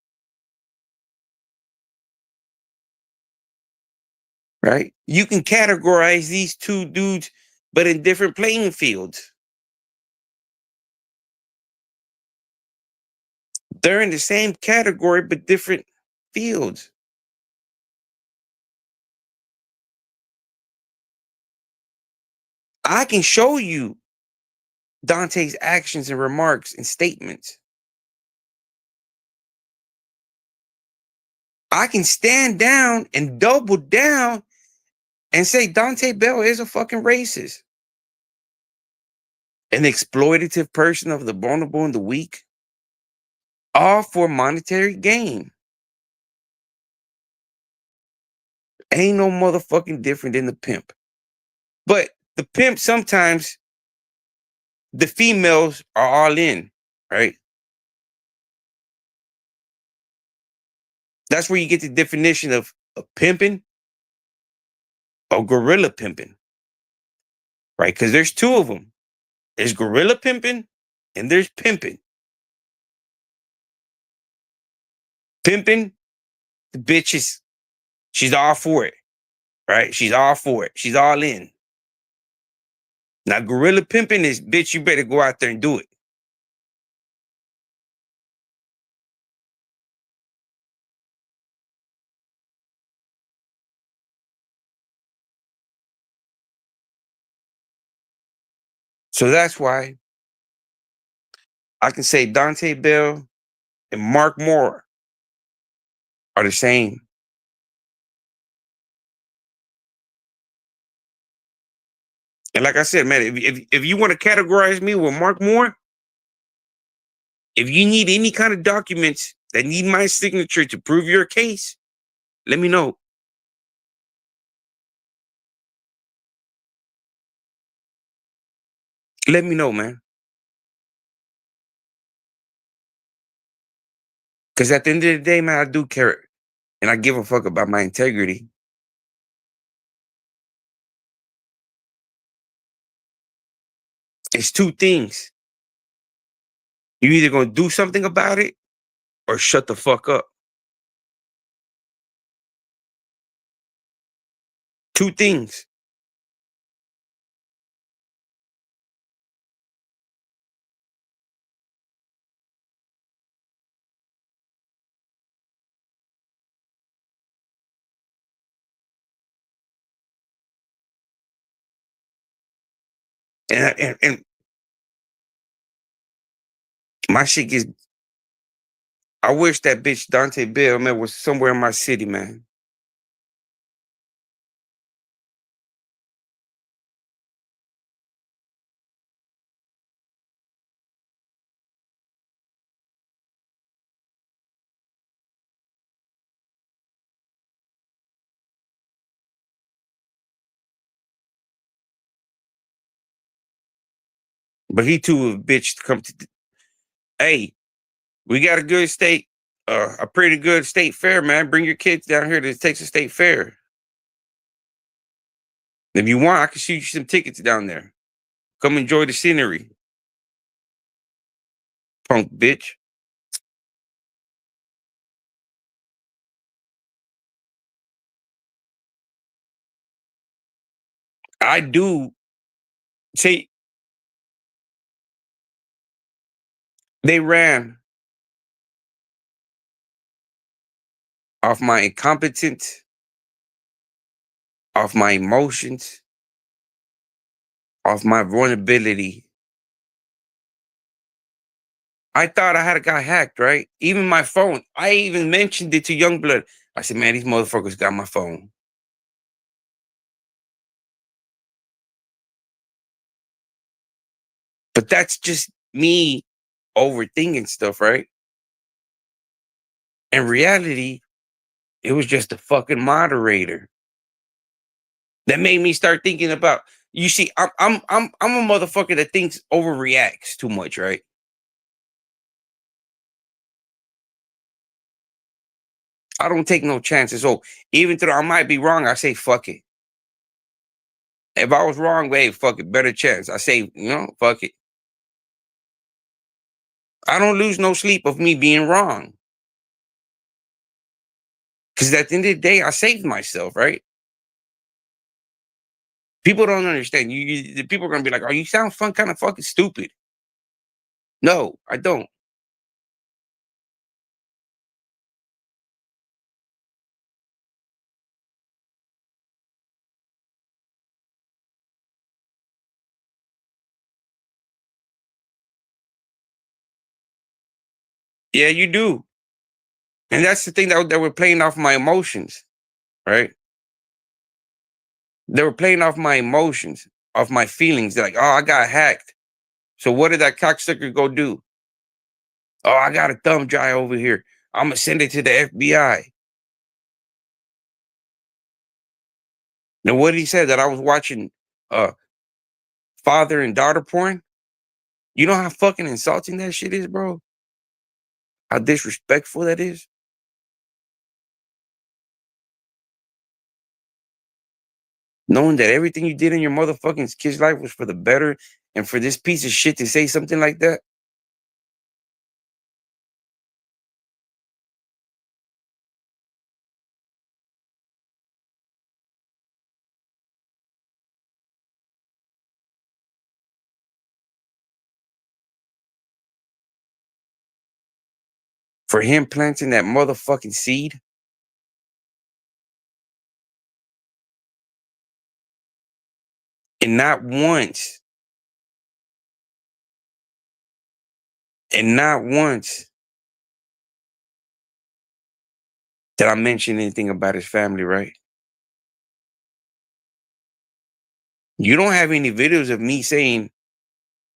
Speaker 1: right? You can categorize these two dudes, but in different playing fields. They're in the same category, but different fields. I can show you Dante's actions and remarks and statements. I can stand down and double down and say Dante Bell is a fucking racist, an exploitative person of the vulnerable and the weak, all for monetary gain. Ain't no motherfucking different than the pimp. But the pimp, sometimes the females are all in, right? That's where you get the definition of pimping or gorilla pimping, right? Because there's two of them. There's gorilla pimping and there's pimping. Pimping, the bitch is, she's all for it, right? She's all for it. She's all in. Now, gorilla pimping is, bitch, you better go out there and do it. So that's why I can say Dante Bell and Mark Moore are the same. And like I said, man, if you want to categorize me with Mark Moore, if you need any kind of documents that need my signature to prove your case, let me know. Let me know, man. Because at the end of the day, man, I do care. And I give a fuck about my integrity. It's two things. You either gonna do something about it or shut the fuck up. Two things. And my shit gets. I wish that bitch Dante Bell, man, was somewhere in my city, man. But he too a bitch to come to. Hey, we got a good state, a pretty good state fair, man. Bring your kids down here to the Texas State Fair. If you want, I can shoot you some tickets down there. Come enjoy the scenery, punk bitch. I do. See, they ran off my incompetence, off my emotions, off my vulnerability. I thought I had got hacked, right? Even my phone. I even mentioned it to Youngblood. I said, man, these motherfuckers got my phone. But that's just me overthinking stuff, right? In reality, it was just a fucking moderator that made me start thinking about, You see, I'm a motherfucker that thinks overreacts too much, right? I don't take no chances. So even though I might be wrong, I say fuck it. If I was wrong, hey, fuck it, better chance. I say, fuck it. I don't lose no sleep of me being wrong. Because at the end of the day, I saved myself, right? People don't understand. The people are gonna be like, "Oh, you sound fun, kind of fucking stupid." No, I don't. Yeah, you do. And that's the thing that we're playing off my emotions, right? They were playing off my emotions, off my feelings. They're like, "Oh, I got hacked." So what did that cocksucker go do? Oh, I got a thumb drive over here. I'm gonna send it to the FBI. Now, what did he say? That I was watching uh father and daughter porn? You know how fucking insulting that shit is, bro? How disrespectful that is? Knowing that everything you did in your motherfucking kid's life was for the better, and for this piece of shit to say something like that? For him planting that motherfucking seed, and not once, and not once did I mention anything about his family, right? You don't have any videos of me saying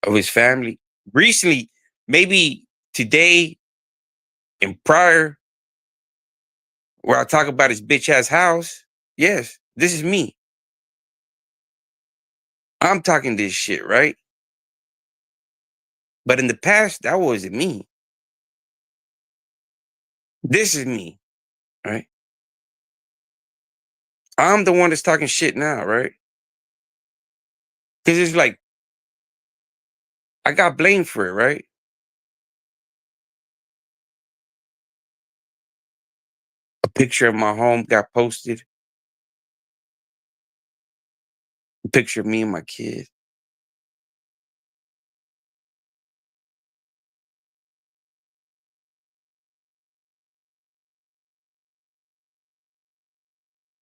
Speaker 1: of his family. Recently, maybe today and prior, where I talk about his bitch ass house. Yes, this is me. I'm talking this shit, right? But in the past, that wasn't me. This is me, right? I'm the one that's talking shit now, right? Because it's like I got blamed for it, right? A picture of my home got posted, a picture of me and my kid.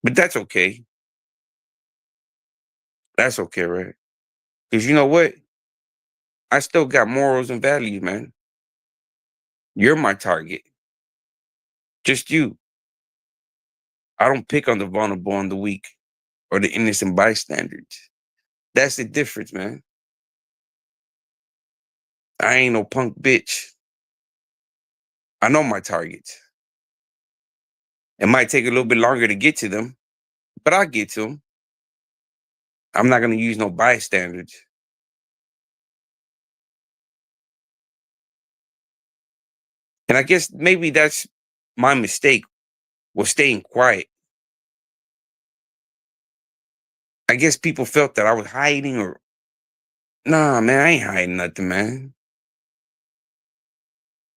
Speaker 1: But that's okay. That's okay, right? Because you know what? I still got morals and values, man. You're my target. Just you. I don't pick on the vulnerable and the weak or the innocent bystanders. That's the difference, man. I ain't no punk bitch. I know my targets. It might take a little bit longer to get to them, but I'll get to them. I'm not going to use no bystanders. And I guess maybe that's my mistake, was staying quiet. I guess people felt that I was hiding, or nah, man, I ain't hiding nothing, man.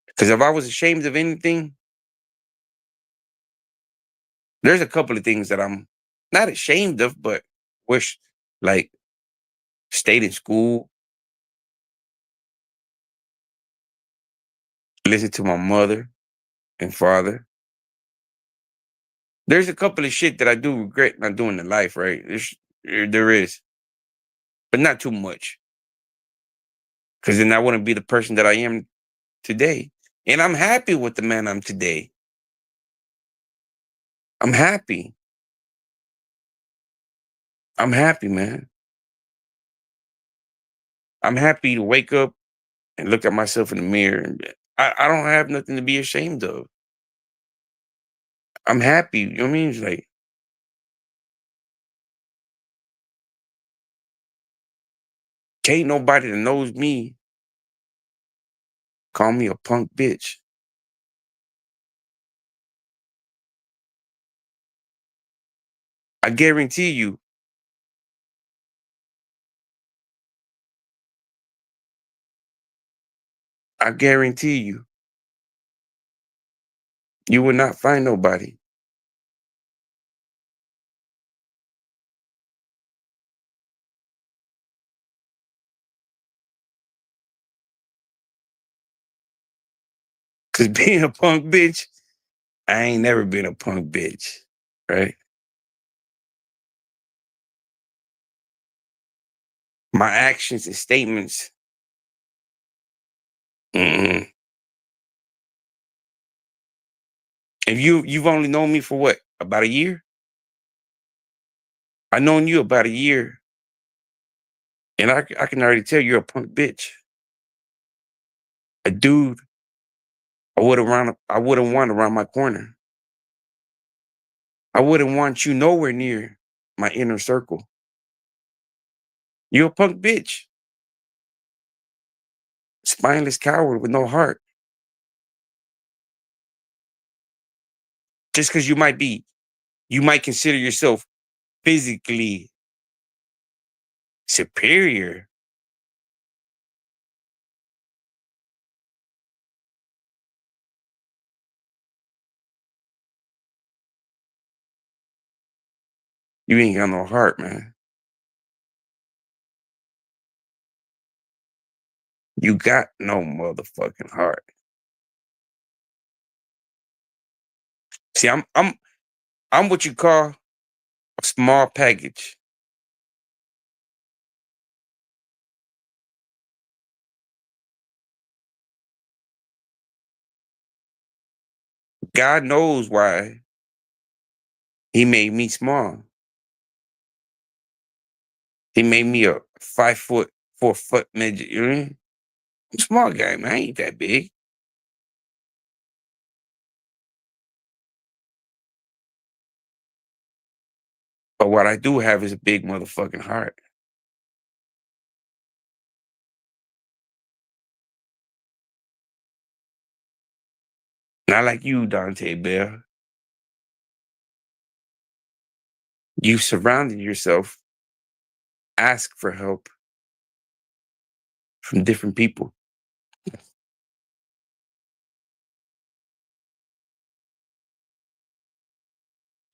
Speaker 1: Because if I was ashamed of anything, there's a couple of things that I'm not ashamed of, but wish, like, stayed in school, listened to my mother and father. There's a couple of shit that I do regret not doing in life, right? There is, but not too much. Because then I wouldn't be the person that I am today. And I'm happy with the man I'm today. I'm happy. I'm happy, man. I'm happy to wake up and look at myself in the mirror. And I don't have nothing to be ashamed of. I'm happy. You know what I mean? It's like, Can't nobody that knows me call me a punk bitch. I guarantee you, I guarantee you will not find nobody. Cause being a punk bitch, I ain't never been a punk bitch, right? My actions and statements. Mm-mm. If you've only known me for what, about a year? I known you about a year, and I can already tell you're a punk bitch. A dude I wouldn't want around my corner. I wouldn't want you nowhere near my inner circle. You're a punk bitch. Spineless coward with no heart. Just because you might consider yourself physically superior. You ain't got no heart, man. You got no motherfucking heart. See, I'm what you call a small package. God knows why he made me small. He made me a 5 foot, 4 foot midget. You know what I mean? I'm a small guy, man. I ain't that big. But what I do have is a big motherfucking heart. Not like you, Dante Bell. You surrounded yourself, ask for help from different people.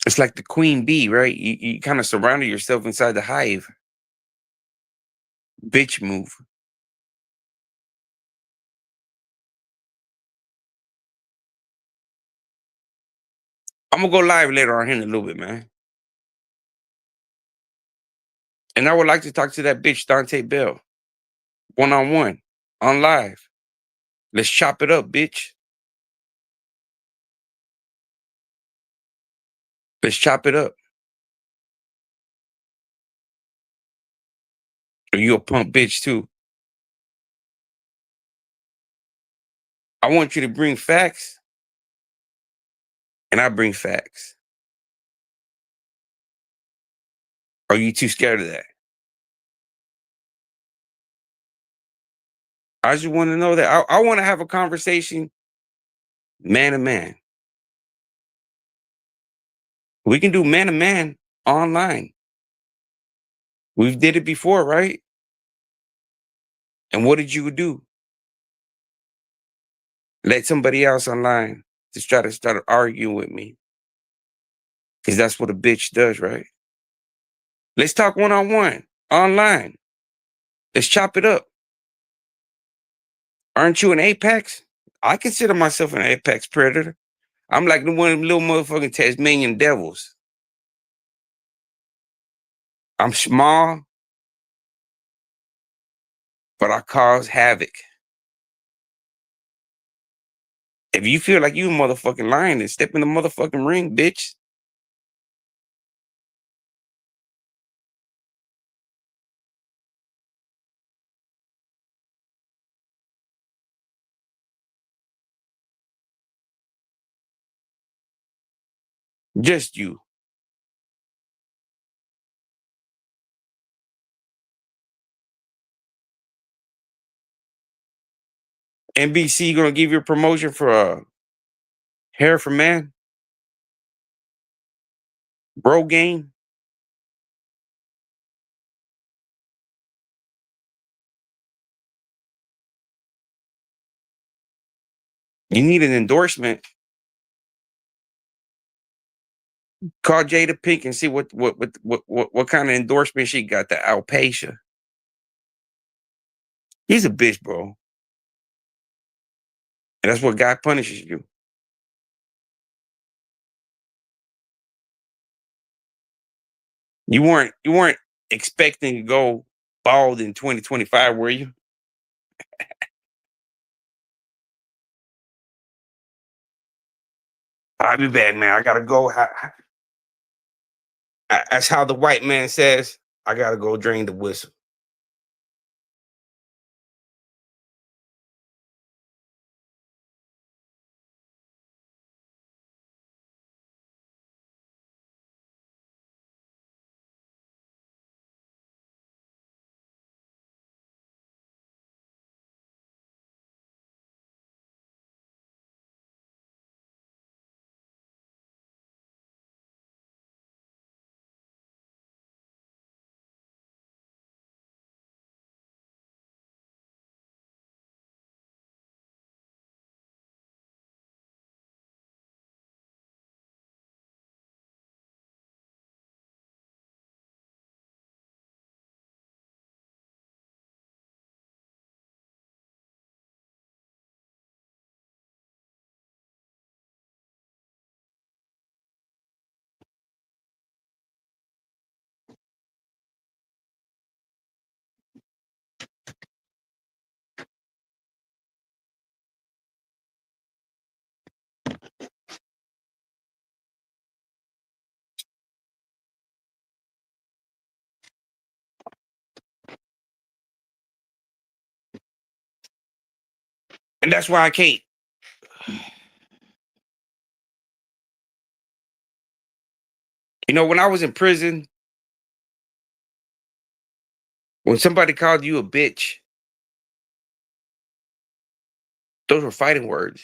Speaker 1: It's like the queen bee, right? You kind of surrounded yourself inside the hive. Bitch move. I'm gonna go live later on here in a little bit, man. And I would like to talk to that bitch, Dante Bell, one on one, on live. Let's chop it up, bitch. Let's chop it up. Or you a punk bitch too. I want you to bring facts, and I bring facts. Are you too scared of that? I just want to know that. I want to have a conversation man to man. We can do man to man online. We've did it before, right? And what did you do? Let somebody else online just try to start arguing with me. Because that's what a bitch does, right? Let's talk one on one, online. Let's chop it up. Aren't you an apex? I consider myself an apex predator. I'm like one of them little motherfucking Tasmanian devils. I'm small, but I cause havoc. If you feel like you a motherfucking lion, then step in the motherfucking ring, bitch. Just you. NBC gonna give you a promotion for hair for man, bro game. You need an endorsement. Call Jada Pink and see what kind of endorsement she got. The Alpacia. He's a bitch, bro. And that's what God punishes you. You weren't expecting to go bald in 2025, were you? I'll be back, man. I gotta go. That's how the white man says. I gotta go drain the whistle. And that's why I can't. When I was in prison, when somebody called you a bitch, those were fighting words.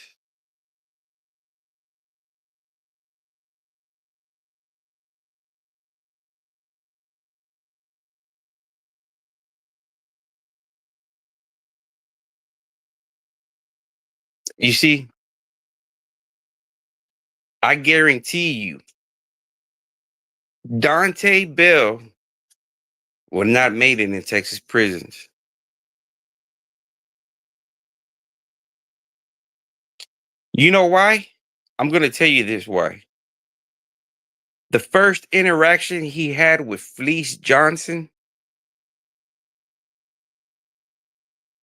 Speaker 1: You see, I guarantee you, Dante Bell will not made it in Texas prisons. You know why? I'm gonna tell you this why. The first interaction he had with Fleece Johnson,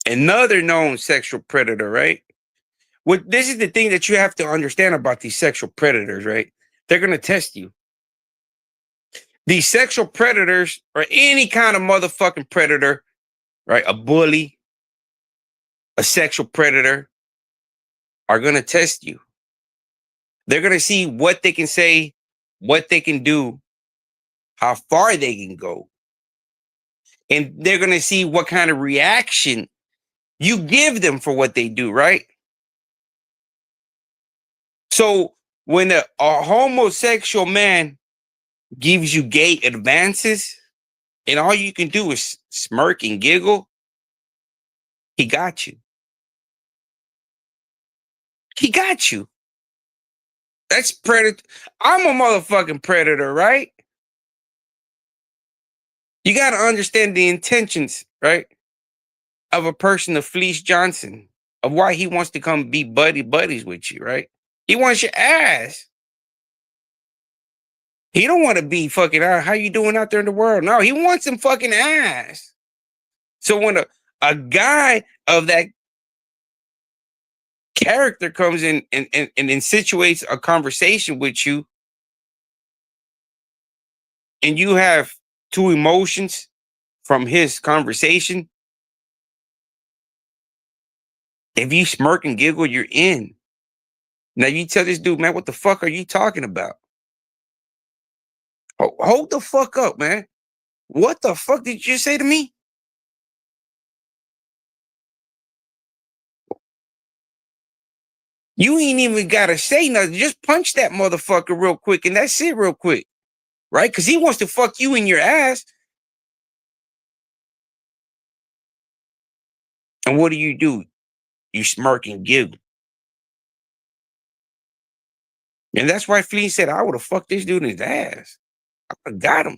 Speaker 1: another known sexual predator, right? This is the thing that you have to understand about these sexual predators, right? They're gonna test you. These sexual predators or any kind of motherfucking predator, right? A bully, a sexual predator are gonna test you. They're gonna see what they can say, what they can do, how far they can go. And they're gonna see what kind of reaction you give them for what they do, right? So when a homosexual man gives you gay advances and all you can do is smirk and giggle, he got you. He got you. That's predator. I'm a motherfucking predator, right? You got to understand the intentions, right, of a person of Fleece Johnson, of why he wants to come be buddies with you, right? He wants your ass. He don't want to be fucking how you doing out there in the world. No, he wants some fucking ass. So when a guy of that character comes in and insinuates a conversation with you, and you have two emotions from his conversation, if you smirk and giggle, you're in. Now you tell this dude, man, what the fuck are you talking about? Hold the fuck up, man. What the fuck did you say to me? You ain't even gotta say nothing. Just punch that motherfucker real quick, and that's it, real quick, right? Because he wants to fuck you in your ass. And what do? You smirk and giggle. And that's why Flea said, I would have fucked this dude in his ass. I would have got him.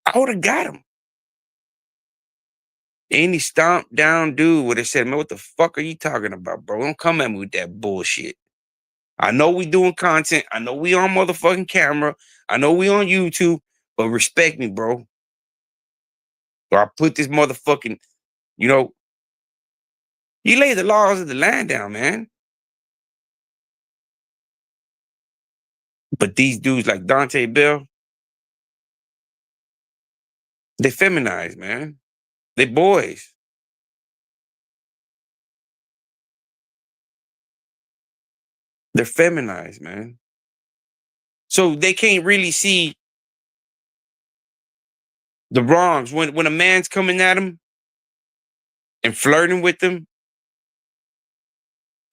Speaker 1: I would have got him. Any stomp down dude would have said, man, what the fuck are you talking about, bro? Don't come at me with that bullshit. I know we doing content. I know we on motherfucking camera. I know we on YouTube, but respect me, bro. Or I put this motherfucking, you know, you lay the laws of the land down, man. But these dudes like Dante Bell, they feminized, man. They boys. They're feminized, man. So they can't really see the wrongs. When a man's coming at them and flirting with them,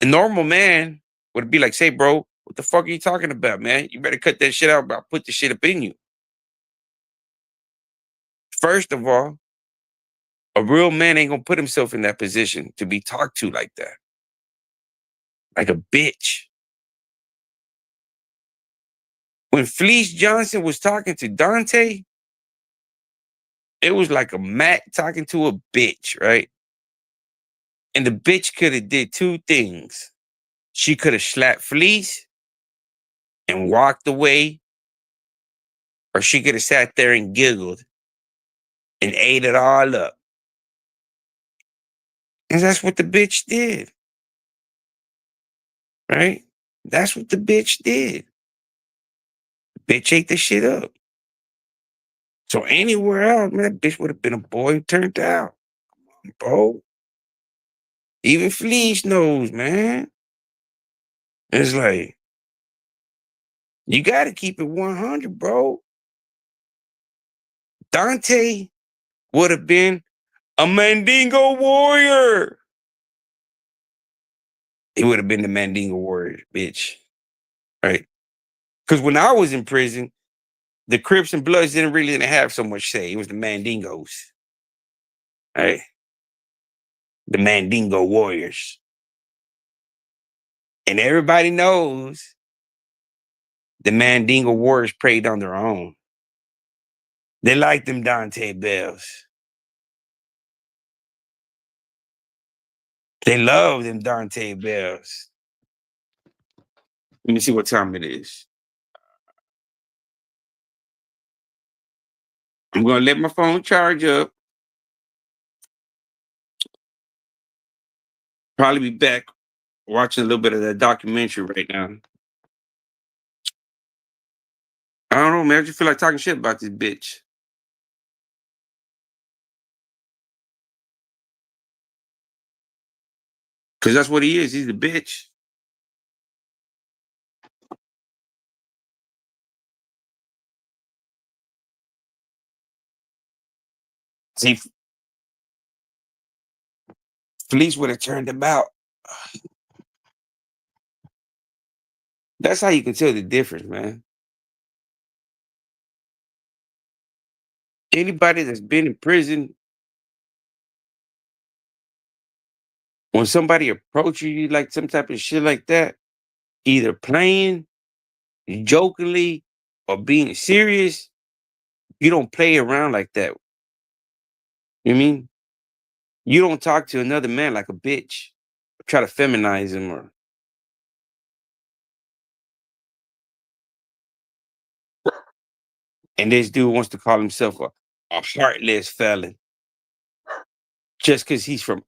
Speaker 1: a normal man would be like, say, bro, what the fuck are you talking about, man? You better cut that shit out, but I'll put the shit up in you. First of all, a real man ain't gonna put himself in that position to be talked to like that. Like a bitch. When Fleece Johnson was talking to Dante, it was like a Mac talking to a bitch, right? And the bitch could have did two things. She could have slapped Fleece and walked away, or she could have sat there and giggled and ate it all up. And that's what the bitch did, right? That's what the bitch did. The bitch ate the shit up. So anywhere else, man, that bitch would have been a boy who turned out, bro. Even Fleece knows, man. It's like, you got to keep it 100, bro. Dante would have been a Mandingo warrior. He would have been the Mandingo warrior, bitch. Right? Because when I was in prison, the Crips and Bloods didn't have so much say. It was the Mandingos. Right? The Mandingo warriors. And everybody knows the Mandingo warriors preyed on their own. They like them Dante Bells. They love them Dante Bells. Let me see what time it is. I'm gonna let my phone charge up. Probably be back watching a little bit of that documentary right now. I don't know, man. I just feel like talking shit about this bitch. Cause that's what he is. He's a bitch. See, Fleece would have turned him out. That's how you can tell the difference, man. Anybody that's been in prison, when somebody approaches you like some type of shit like that, either playing, jokingly, or being serious, you don't play around like that. You know what I mean? You don't talk to another man like a bitch. Try to feminize him or and this dude wants to call himself a heartless felon just because he's from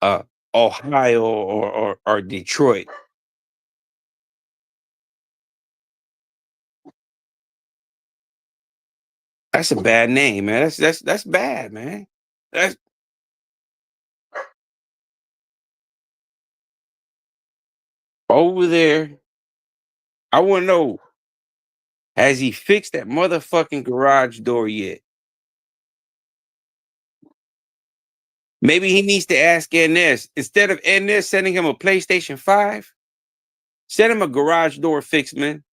Speaker 1: uh Ohio or Detroit. That's a bad name, man. That's bad, man. That's over there. I want to know, has he fixed that motherfucking garage door yet? Maybe he needs to ask NS instead of NS sending him a PlayStation 5, send him a garage door fix, man.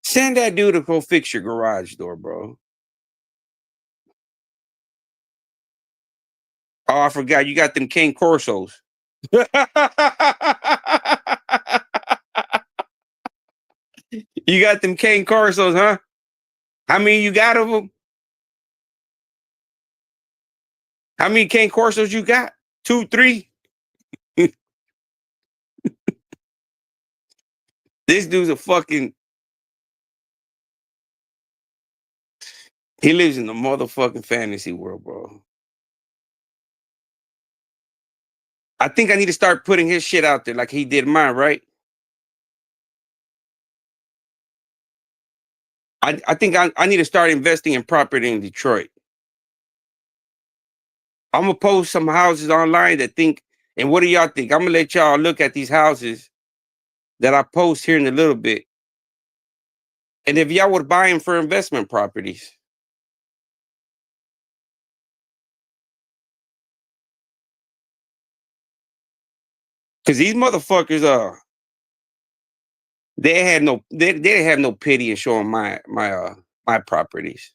Speaker 1: Send that dude to go fix your garage door, bro. Oh, I forgot you got them King Corsos. You got them King Corsos, huh? How many you got of them? How many King Corsos you got? 2, 3? This dude's a fucking. He lives in the motherfucking fantasy world, bro. I think I need to start putting his shit out there like he did mine, right? I think I need to start investing in property in Detroit. I'm gonna post some houses online that think, and what do y'all think? I'm gonna let y'all look at these houses that I post here in a little bit. And if y'all would buy them for investment properties, because these motherfuckers, they didn't have no pity in showing my properties.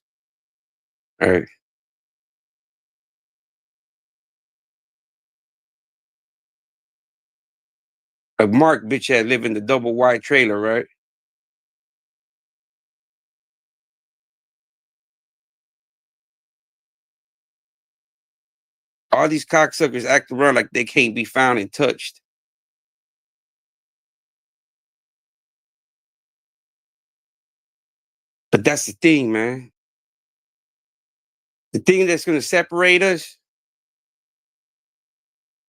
Speaker 1: All right. Like Mark bitch had live in the double wide trailer, right? All these cocksuckers act around like they can't be found and touched. But that's the thing, man. The thing that's gonna separate us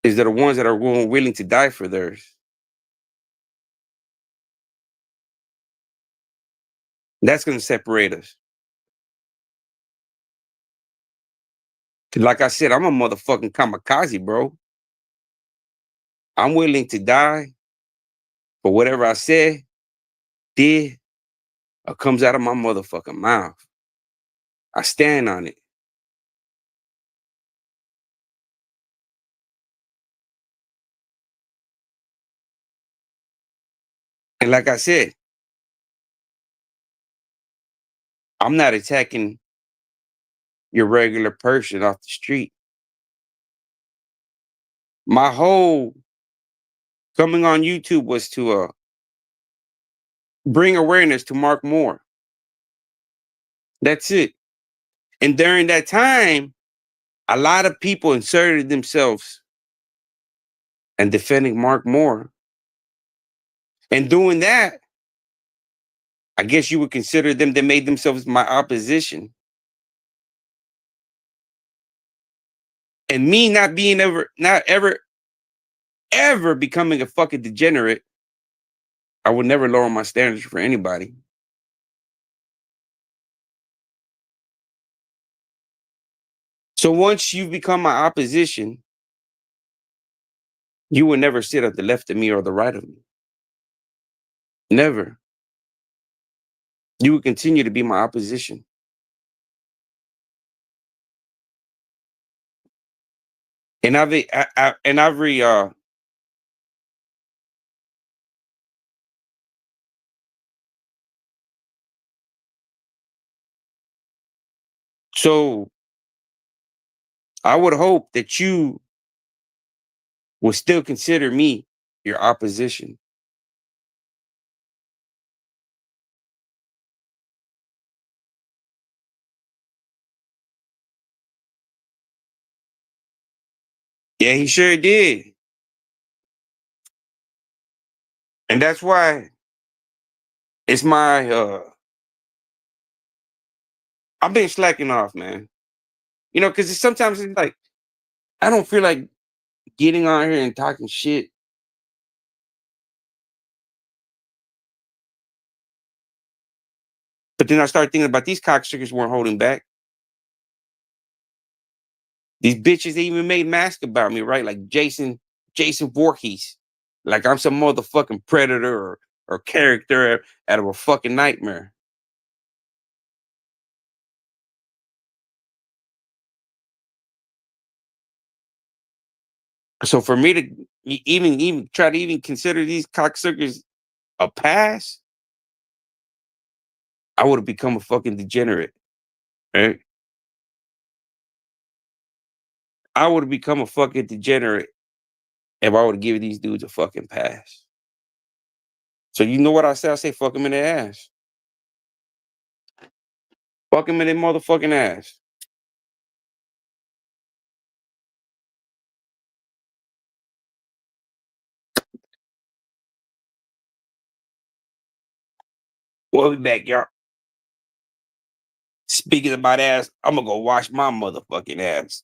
Speaker 1: is the ones that are willing to die for theirs. That's gonna separate us. Like I said, I'm a motherfucking kamikaze, bro. I'm willing to die for whatever I said, did, or comes out of my motherfucking mouth. I stand on it. And like I said, I'm not attacking your regular person off the street. My whole coming on YouTube was to bring awareness to Mark Moore. That's it. And during that time, a lot of people inserted themselves and defending Mark Moore. And doing that, I guess you would consider them that made themselves my opposition. And me not being ever becoming a fucking degenerate, I would never lower my standards for anybody. So once you become my opposition, you will never sit at the left of me or the right of me. Never. You will continue to be my opposition. And I've so I would hope that you will still consider me your opposition. Yeah, he sure did. And that's why it's my I've been slacking off, man. You know, because sometimes it's like I don't feel like getting on here and talking shit. But then I start thinking about these cocksuckers weren't holding back. These bitches, they even made masks about me, right? Like Jason Voorhees. Like I'm some motherfucking predator or character out of a fucking nightmare. So for me to even try to even consider these cocksuckers a pass, I would have become a fucking degenerate. Right? I would have become a fucking degenerate if I would have given these dudes a fucking pass. So you know what I say? I say fuck them in their ass. Fuck them in their motherfucking ass. We'll be back, y'all. Speaking about ass, I'm gonna go wash my motherfucking ass.